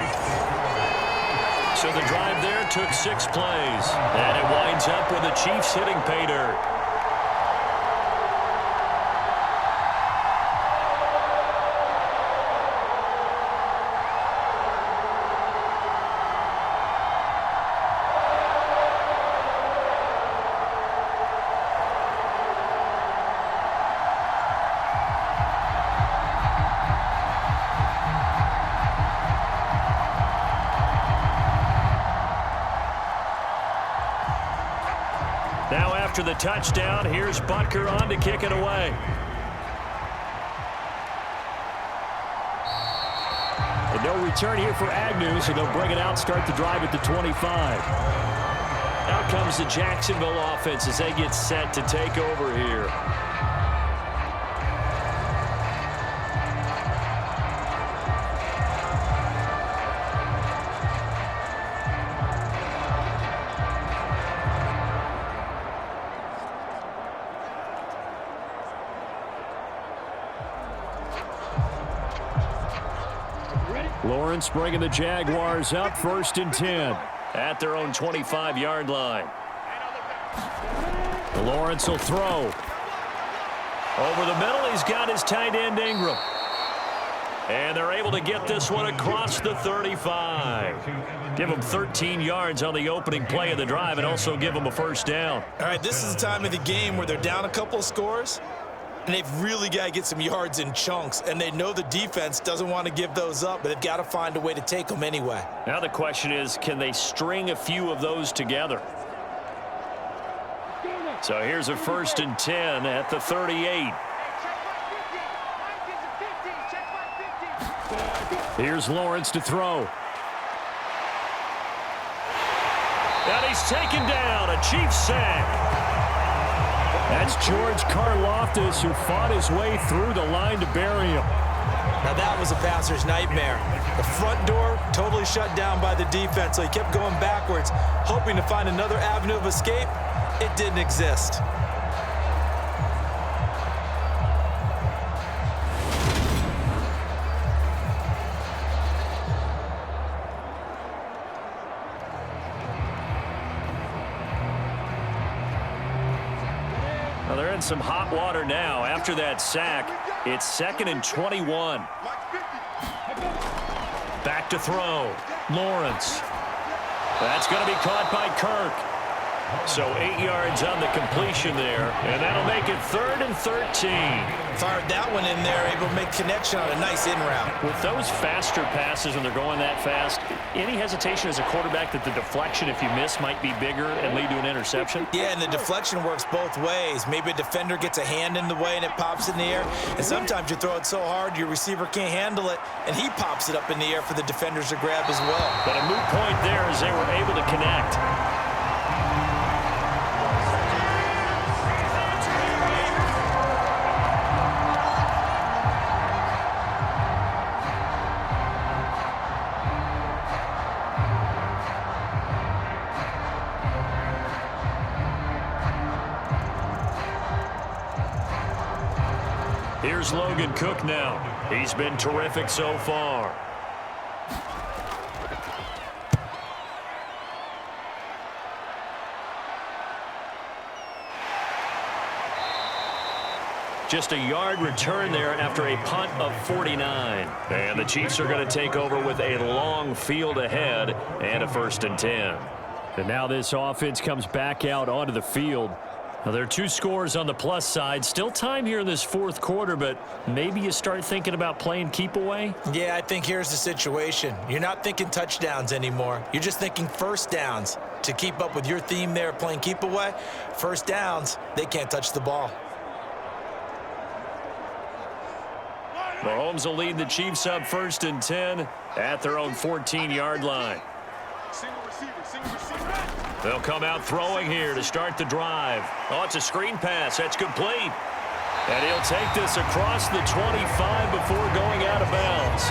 So the drive there took 6 plays. And it winds up with the Chiefs hitting pay dirt. Now after the touchdown, here's Butker on to kick it away. And no return here for Agnew, so they'll bring it out, start the drive at the 25. Out comes the Jacksonville offense as they get set to take over here. Lawrence bringing the Jaguars up, 1st and 10. At their own 25-yard line. Lawrence will throw. Over the middle, he's got his tight end Ingram. And they're able to get this one across the 35. Give them 13 yards on the opening play of the drive and also give them a 1st down. All right, this is the time of the game where they're down a couple of scores, and they've really got to get some yards in chunks, and they know the defense doesn't want to give those up, but they've got to find a way to take them anyway. Now the question is, can they string a few of those together? So here's a 1st and 10 at the 38. Here's Lawrence to throw. And he's taken down, a Chiefs sack. That's George Karlaftis, who fought his way through the line to bury him. Now that was a passer's nightmare. The front door totally shut down by the defense, so he kept going backwards, hoping to find another avenue of escape. It didn't exist. Well, they're in some hot water now. After that sack, it's 2nd and 21. Back to throw. Lawrence. That's going to be caught by Kirk. So 8 yards on the completion there, and that'll make it 3rd and 13. Fired that one in there, able to make connection on a nice in route. With those faster passes and they're going that fast, any hesitation as a quarterback that the deflection, if you miss, might be bigger and lead to an interception? Yeah, and the deflection works both ways. Maybe a defender gets a hand in the way and it pops in the air, and sometimes you throw it so hard your receiver can't handle it, and he pops it up in the air for the defenders to grab as well. But a moot point there as they were able to connect. Here's Logan Cook now. He's been terrific so far. Just a yard return there after a punt of 49. And the Chiefs are going to take over with a long field ahead and a 1st and 10. And now this offense comes back out onto the field. Now, there are 2 scores on the plus side. Still time here in this 4th quarter, but maybe you start thinking about playing keep away? Yeah, I think here's the situation. You're not thinking touchdowns anymore. You're just thinking 1st downs. To keep up with your theme there, playing keep away, 1st downs, they can't touch the ball. Mahomes will lead the Chiefs up 1st and 10 at their own 14-yard line. They'll come out throwing here to start the drive. Oh, it's a screen pass. That's complete. And he'll take this across the 25 before going out of bounds.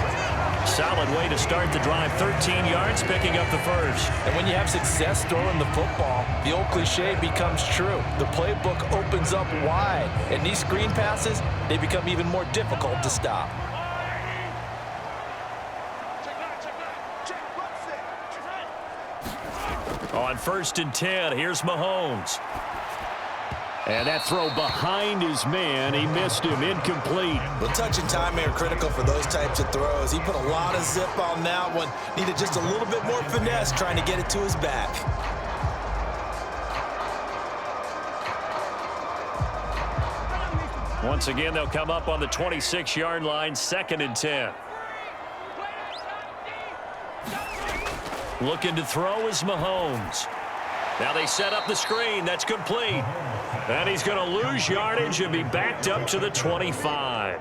Solid way to start the drive. 13 yards, picking up the 1st. And when you have success throwing the football, the old cliche becomes true. The playbook opens up wide. And these screen passes, they become even more difficult to stop. On 1st and 10, here's Mahomes. And that throw behind his man. He missed him. Incomplete. Well, touch and timing are critical for those types of throws. He put a lot of zip on that one. Needed just a little bit more finesse trying to get it to his back. Once again, they'll come up on the 26-yard line, 2nd and 10. Looking to throw is Mahomes. Now they set up the screen. That's complete. And he's going to lose yardage and be backed up to the 25.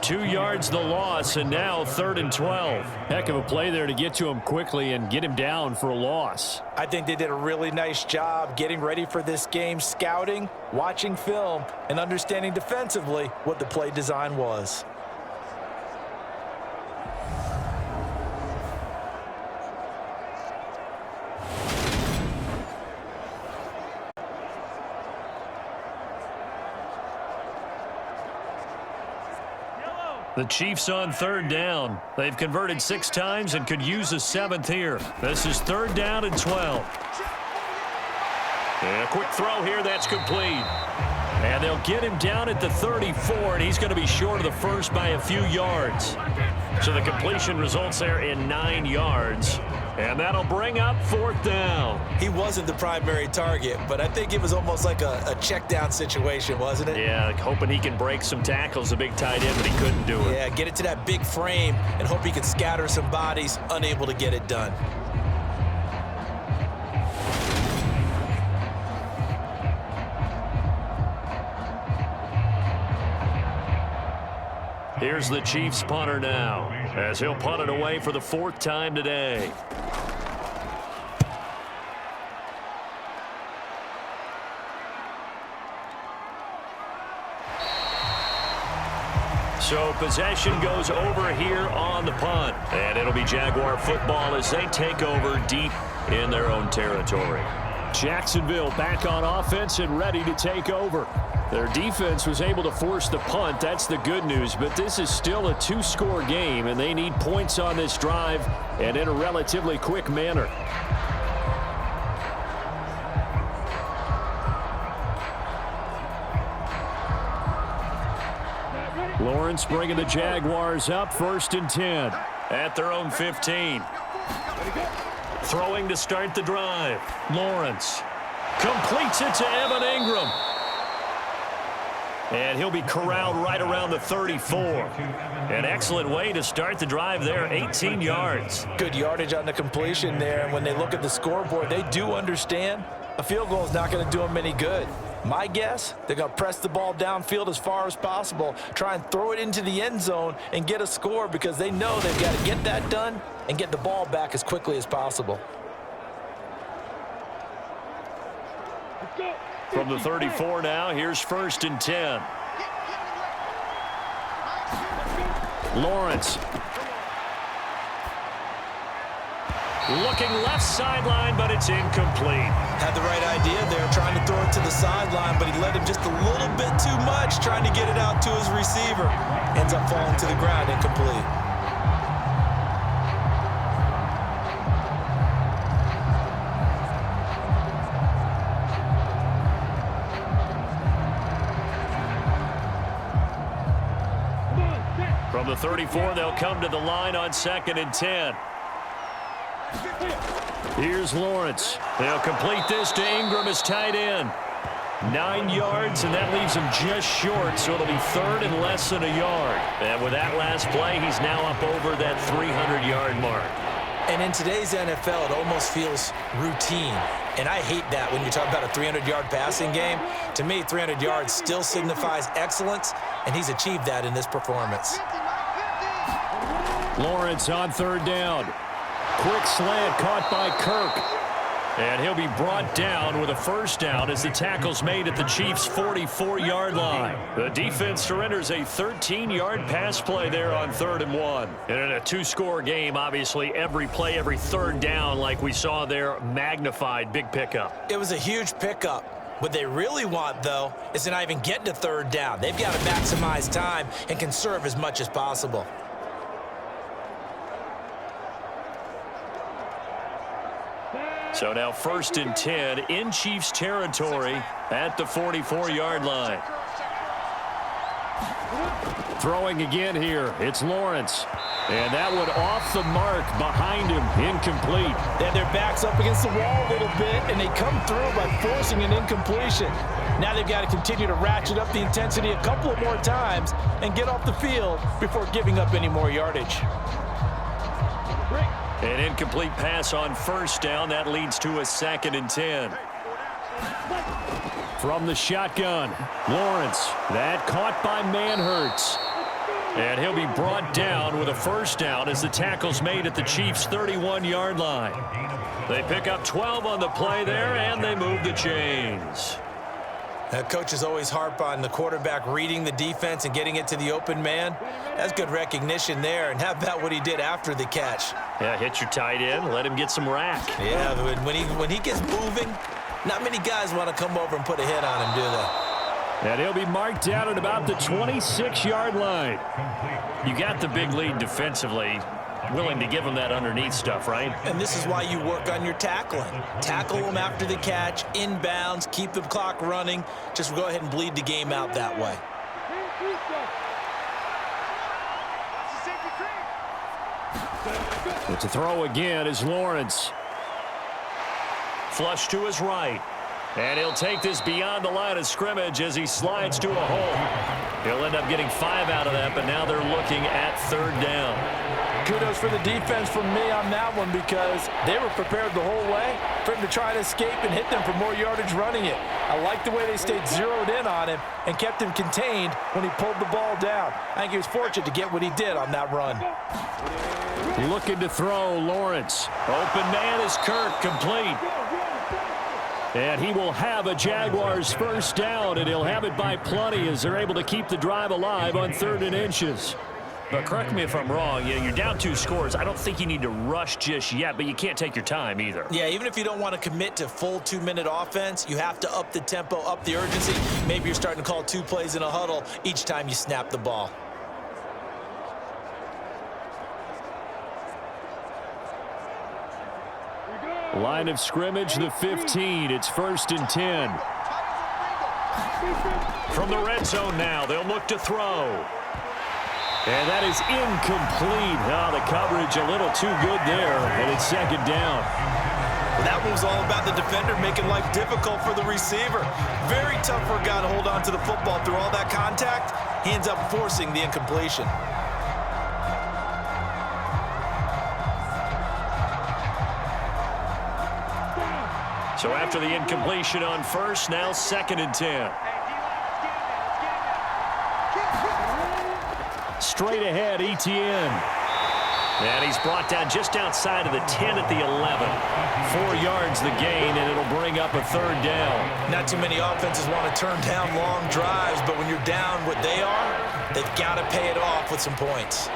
2 yards the loss, and now 3rd and 12. Heck of a play there to get to him quickly and get him down for a loss. I think they did a really nice job getting ready for this game, scouting, watching film, and understanding defensively what the play design was. The Chiefs on 3rd down. They've converted 6 times and could use a 7th here. This is 3rd down and 12. And a quick throw here. That's complete. And they'll get him down at the 34, and he's going to be short of the first by a few yards. So the completion results there in 9 yards. And that'll bring up 4th down. He wasn't the primary target, but I think it was almost like a check down situation, wasn't it? Yeah, hoping he can break some tackles, a big tight end, but he couldn't do it. Yeah, get it to that big frame and hope he can scatter some bodies, unable to get it done. Here's the Chiefs punter now, as he'll punt it away for the 4th time today. So possession goes over here on the punt, and it'll be Jaguar football as they take over deep in their own territory. Jacksonville back on offense and ready to take over. Their defense was able to force the punt. That's the good news, but this is still a 2-score game, and they need points on this drive and in a relatively quick manner. Lawrence bringing the Jaguars up, 1st and 10. At their own 15. Throwing to start the drive. Lawrence completes it to Evan Ingram. And he'll be corralled right around the 34. An excellent way to start the drive there, 18 yards. Good yardage on the completion there, and when they look at the scoreboard, they do understand a field goal is not going to do them any good. My guess, they're going to press the ball downfield as far as possible, try and throw it into the end zone and get a score because they know they've got to get that done and get the ball back as quickly as possible. From the 34 now, here's 1st and 10. Lawrence. Looking left sideline, but it's incomplete. Had the right idea there, trying to throw it to the sideline, but he led him just a little bit too much, trying to get it out to his receiver. Ends up falling to the ground, incomplete. From the 34, they'll come to the line on 2nd and 10. Here's Lawrence. They'll complete this to Ingram as tight end. 9 yards, and that leaves him just short, so it'll be 3rd and less than a yard. And with that last play, he's now up over that 300-yard mark. And in today's NFL, it almost feels routine. And I hate that when you talk about a 300-yard passing game. To me, 300 yards still signifies excellence, and he's achieved that in this performance. Lawrence on 3rd down. Quick slant caught by Kirk. And he'll be brought down with a 1st down as the tackle's made at the Chiefs' 44-yard line. The defense surrenders a 13-yard pass play there on 3rd and 1. And in a 2-score game, obviously, every play, every 3rd down, like we saw there, magnified, big pickup. It was a huge pickup. What they really want, though, is to not even get to 3rd down. They've got to maximize time and conserve as much as possible. So now 1st and 10 in Chiefs territory at the 44-yard line. Throwing again here. It's Lawrence. And that one off the mark behind him. Incomplete. They had their backs up against the wall a little bit, and they come through by forcing an incompletion. Now they've got to continue to ratchet up the intensity a couple of more times and get off the field before giving up any more yardage. An incomplete pass on 1st down. That leads to a 2nd and 10. From the shotgun, Lawrence. That caught by Manhertz. And he'll be brought down with a first down as the tackle's made at the Chiefs' 31-yard line. They pick up 12 on the play there, and they move the chains. Coaches always harp on the quarterback reading the defense and getting it to the open man. That's good recognition there. And how about what he did after the catch? Yeah, hit your tight end, let him get some rack. Yeah, when he gets moving, not many guys want to come over and put a hit on him, do they? And he'll be marked down at about the 26-yard line. You got the big lead defensively. Willing to give him that underneath stuff, right? And this is why you work on your tackling. Tackle them after the catch, inbounds, keep the clock running. Just go ahead and bleed the game out that way. But to throw again is Lawrence. Flush to his right. And he'll take this beyond the line of scrimmage as he slides to a hole. He'll end up getting 5 out of that, but now they're looking at third down. Kudos for the defense from me on that one because they were prepared the whole way for him to try to escape and hit them for more yardage running it. I like the way they stayed zeroed in on him and kept him contained when he pulled the ball down. I think he was fortunate to get what he did on that run. Looking to throw, Lawrence. Open man is Kirk, complete. And he will have a Jaguars first down, and he'll have it by plenty as they're able to keep the drive alive on 3rd and inches. But correct me if I'm wrong, you're down 2 scores. I don't think you need to rush just yet, but you can't take your time either. Yeah, even if you don't want to commit to full 2-minute offense, you have to up the tempo, up the urgency. Maybe you're starting to call 2 plays in a huddle each time you snap the ball. Line of scrimmage, the 15. It's 1st and 10. From the red zone now, they'll look to throw. And that is incomplete. Oh, the coverage a little too good there, and it's 2nd down. That move's all about the defender making life difficult for the receiver. Very tough for a guy to hold on to the football through all that contact. He ends up forcing the incompletion. So after the incompletion on first, now 2nd and 10. Straight ahead, Etienne. And he's brought down just outside of the 10 at the 11. 4 yards the gain, and it'll bring up a 3rd down. Not too many offenses want to turn down long drives, but when you're down what they are, they've got to pay it off with some points.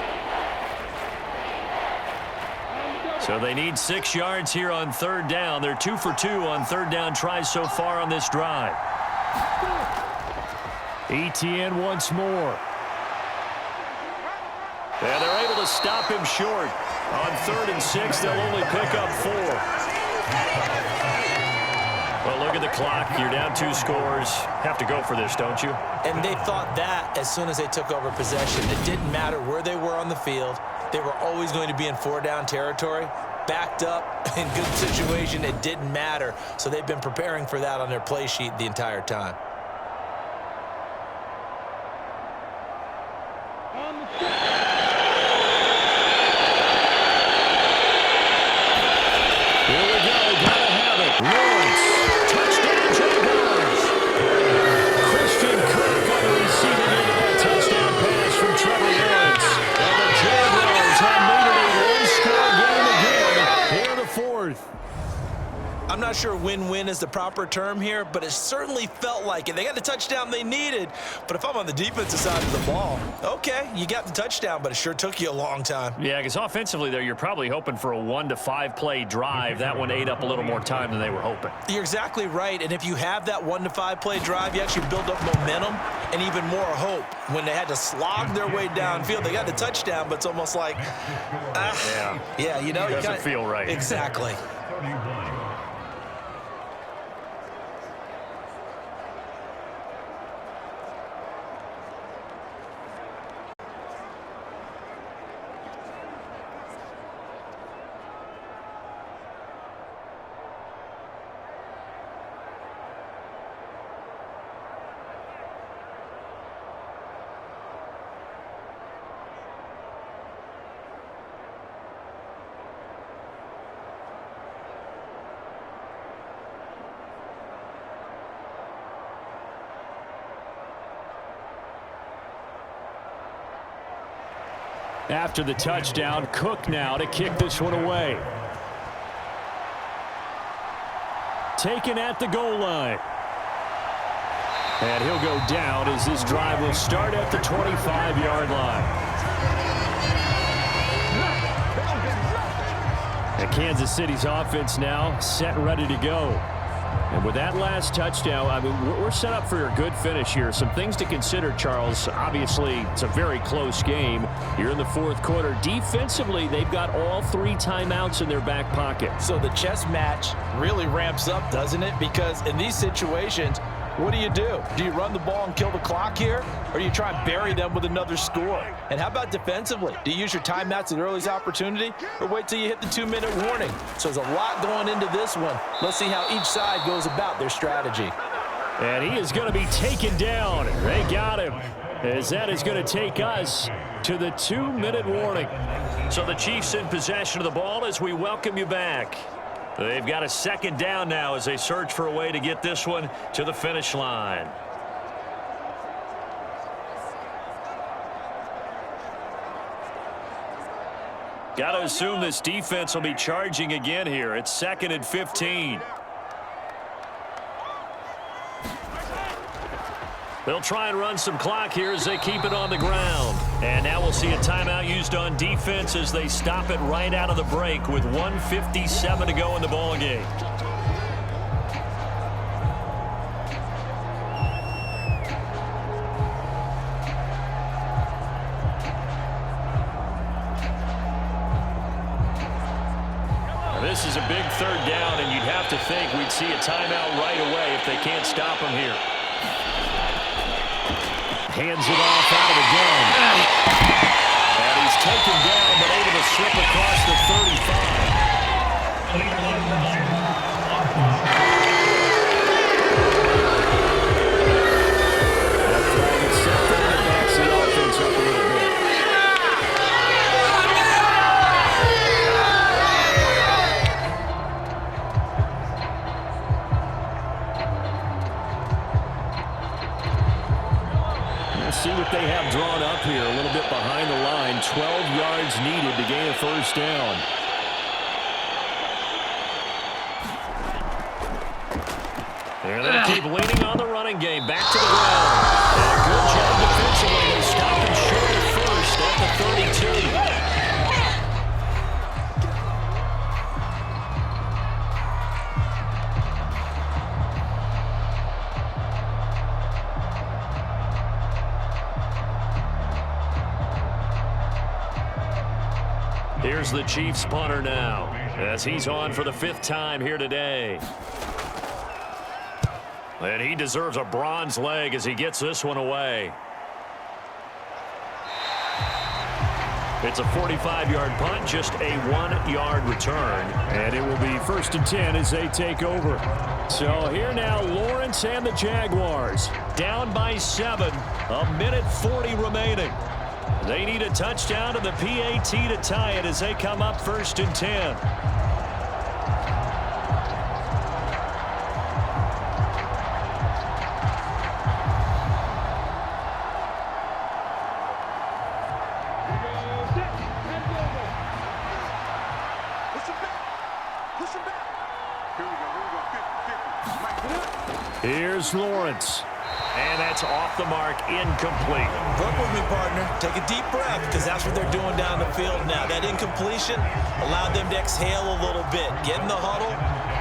So they need 6 yards here on 3rd down. They're 2 for 2 on 3rd down tries so far on this drive. Etienne once more. And they're able to stop him short. On 3rd and 6, they'll only pick up 4. Well, look at the clock. You're down 2 scores. Have to go for this, don't you? And they thought that as soon as they took over possession. It didn't matter where they were on the field. They were always going to be in 4-down territory. Backed up, in good situation, it didn't matter. So they've been preparing for that on their play sheet the entire time. Touchdown pass from Trevor Lawrence. And the Jaguars have made it a one-score game again here in the 4th. I'm not sure win-win is the proper term here, but it certainly felt like it. They got the touchdown they needed, but if I'm on the defensive side of the ball, okay, you got the touchdown, but it sure took you a long time. Yeah, because offensively there, you're probably hoping for a 1 to 5 play drive. That one ate up a little more time than they were hoping. You're exactly right, and if you have that 1 to 5 play drive, you actually build up momentum and even more hope. When they had to slog their way downfield, they got the touchdown, but it's almost like, yeah, you know, it doesn't feel right. Exactly. After the touchdown, Cook now to kick this one away. Taken at the goal line. And he'll go down as this drive will start at the 25-yard line. And Kansas City's offense now set and ready to go. And with that last touchdown, I mean, we're set up for a good finish here. Some things to consider, Charles. Obviously, it's a very close game. You're in the fourth quarter. Defensively, they've got all 3 timeouts in their back pocket. So the chess match really ramps up, doesn't it? Because in these situations, what do? Do you run the ball and kill the clock here? Or do you try and bury them with another score? And how about defensively? Do you use your timeouts at earliest opportunity? Or wait till you hit the 2-minute warning? So there's a lot going into this one. Let's see how each side goes about their strategy. And he is going to be taken down. They got him. As that is going to take us to the 2-minute warning. So the Chiefs in possession of the ball as we welcome you back. They've got a second down now as they search for a way to get this one to the finish line. Got to assume this defense will be charging again here. It's 2nd and 15. They'll try and run some clock here as they keep it on the ground. And now we'll see a timeout used on defense as they stop it right out of the break with 1:57 to go in the ball game. This is a big 3rd down, and you'd have to think we'd see a timeout right away if they can't stop them here. Hands it off out of the gun. And he's taken down, but able to slip across the 35. See what they have drawn up here, a little bit behind the line. 12 yards needed to gain a 1st down. They're going to keep leaning on the running game. Back to the ground. And a good job defensively. They stop him short at 1st at the 32. Here's the Chiefs punter now as he's on for the 5th time here today. And he deserves a bronze leg as he gets this one away. It's a 45-yard punt, just a 1-yard return. And it will be 1st and 10 as they take over. So here now, Lawrence and the Jaguars down by 7, 1:40 remaining. They need a touchdown and the PAT to tie it as they come up 1st and 10. Here's Lawrence. And that's off the mark, incomplete. Work with me, partner. Take a deep breath, because that's what they're doing down the field now. That incompletion allowed them to exhale a little bit. Get in the huddle,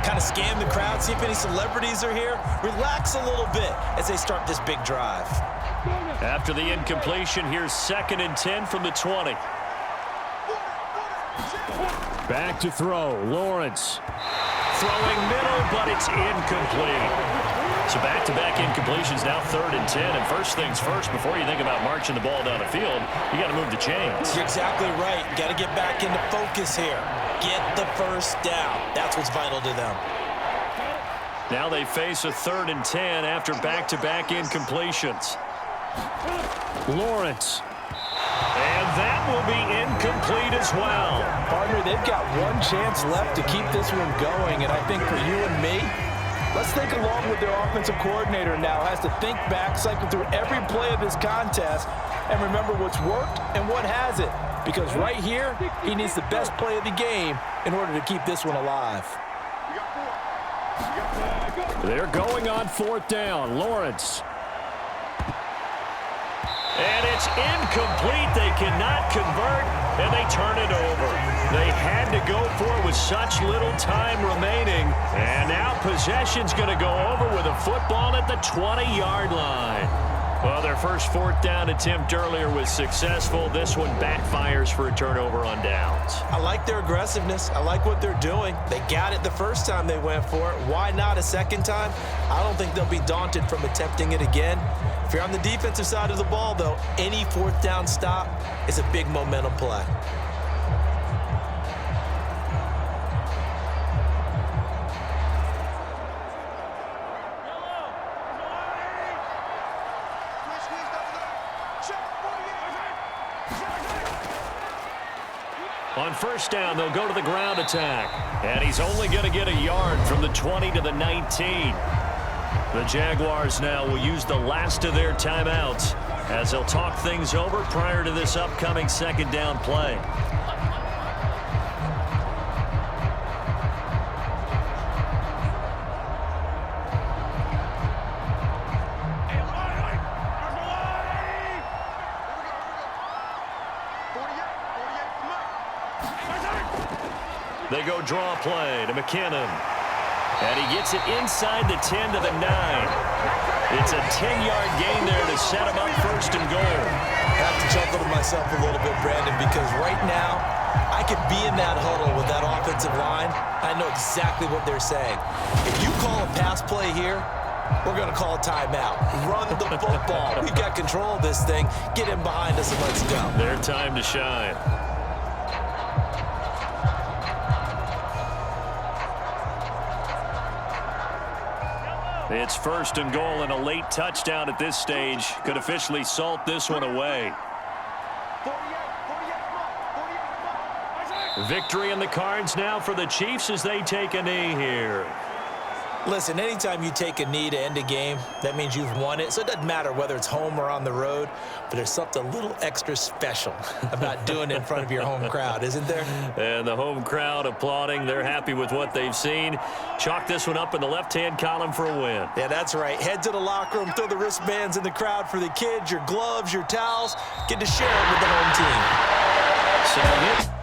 kind of scan the crowd, see if any celebrities are here. Relax a little bit as they start this big drive. After the incompletion, here's 2nd and 10 from the 20. Back to throw, Lawrence. Throwing middle, but it's incomplete. So back-to-back incompletions, now 3rd and 10. And first things first, before you think about marching the ball down the field, you got to move the chains. You're exactly right. Got to get back into focus here. Get the 1st down. That's what's vital to them. Now they face a 3rd and 10 after back-to-back incompletions. Lawrence. And that will be incomplete as well. Partner, they've got one chance left to keep this one going, and I think for you and me, let's think along with their offensive coordinator now. Has to think back, cycle through every play of this contest, and remember what's worked and what hasn't. because right here, he needs the best play of the game in order to keep this one alive. They're going on 4th down. Lawrence. And it's incomplete. They cannot convert, and they turn it over. They had to go for it with such little time remaining. And now possession's going to go over with a football at the 20-yard line. Well, their first 4th down attempt earlier was successful. This one backfires for a turnover on downs. I like their aggressiveness. I like what they're doing. They got it the first time they went for it. Why not a second time? I don't think they'll be daunted from attempting it again. If you're on the defensive side of the ball, though, any 4th down stop is a big momentum play. On 1st down, they'll go to the ground attack. And he's only going to get a yard from the 20 to the 19. The Jaguars now will use the last of their timeouts as they'll talk things over prior to this upcoming 2nd down play. They go draw play to McKinnon. And he gets it inside the 10 to the 9. It's a 10-yard gain there to set him up 1st and goal. I have to chuckle to myself a little bit, Brandon, because right now I could be in that huddle with that offensive line. I know exactly what they're saying. If you call a pass play here, we're going to call a timeout. Run the football. We've got control of this thing. Get in behind us and let's go. Their time to shine. It's 1st and goal, and a late touchdown at this stage could officially salt this one away. Victory in the cards now for the Chiefs as they take a knee here. Listen, anytime you take a knee to end a game, that means you've won it. So it doesn't matter whether it's home or on the road, but there's something a little extra special about doing it in front of your home crowd, isn't there? And the home crowd applauding. They're happy with what they've seen. Chalk this one up in the left-hand column for a win. Yeah, that's right. Head to the locker room, throw the wristbands in the crowd for the kids, your gloves, your towels. Get to share it with the home team. So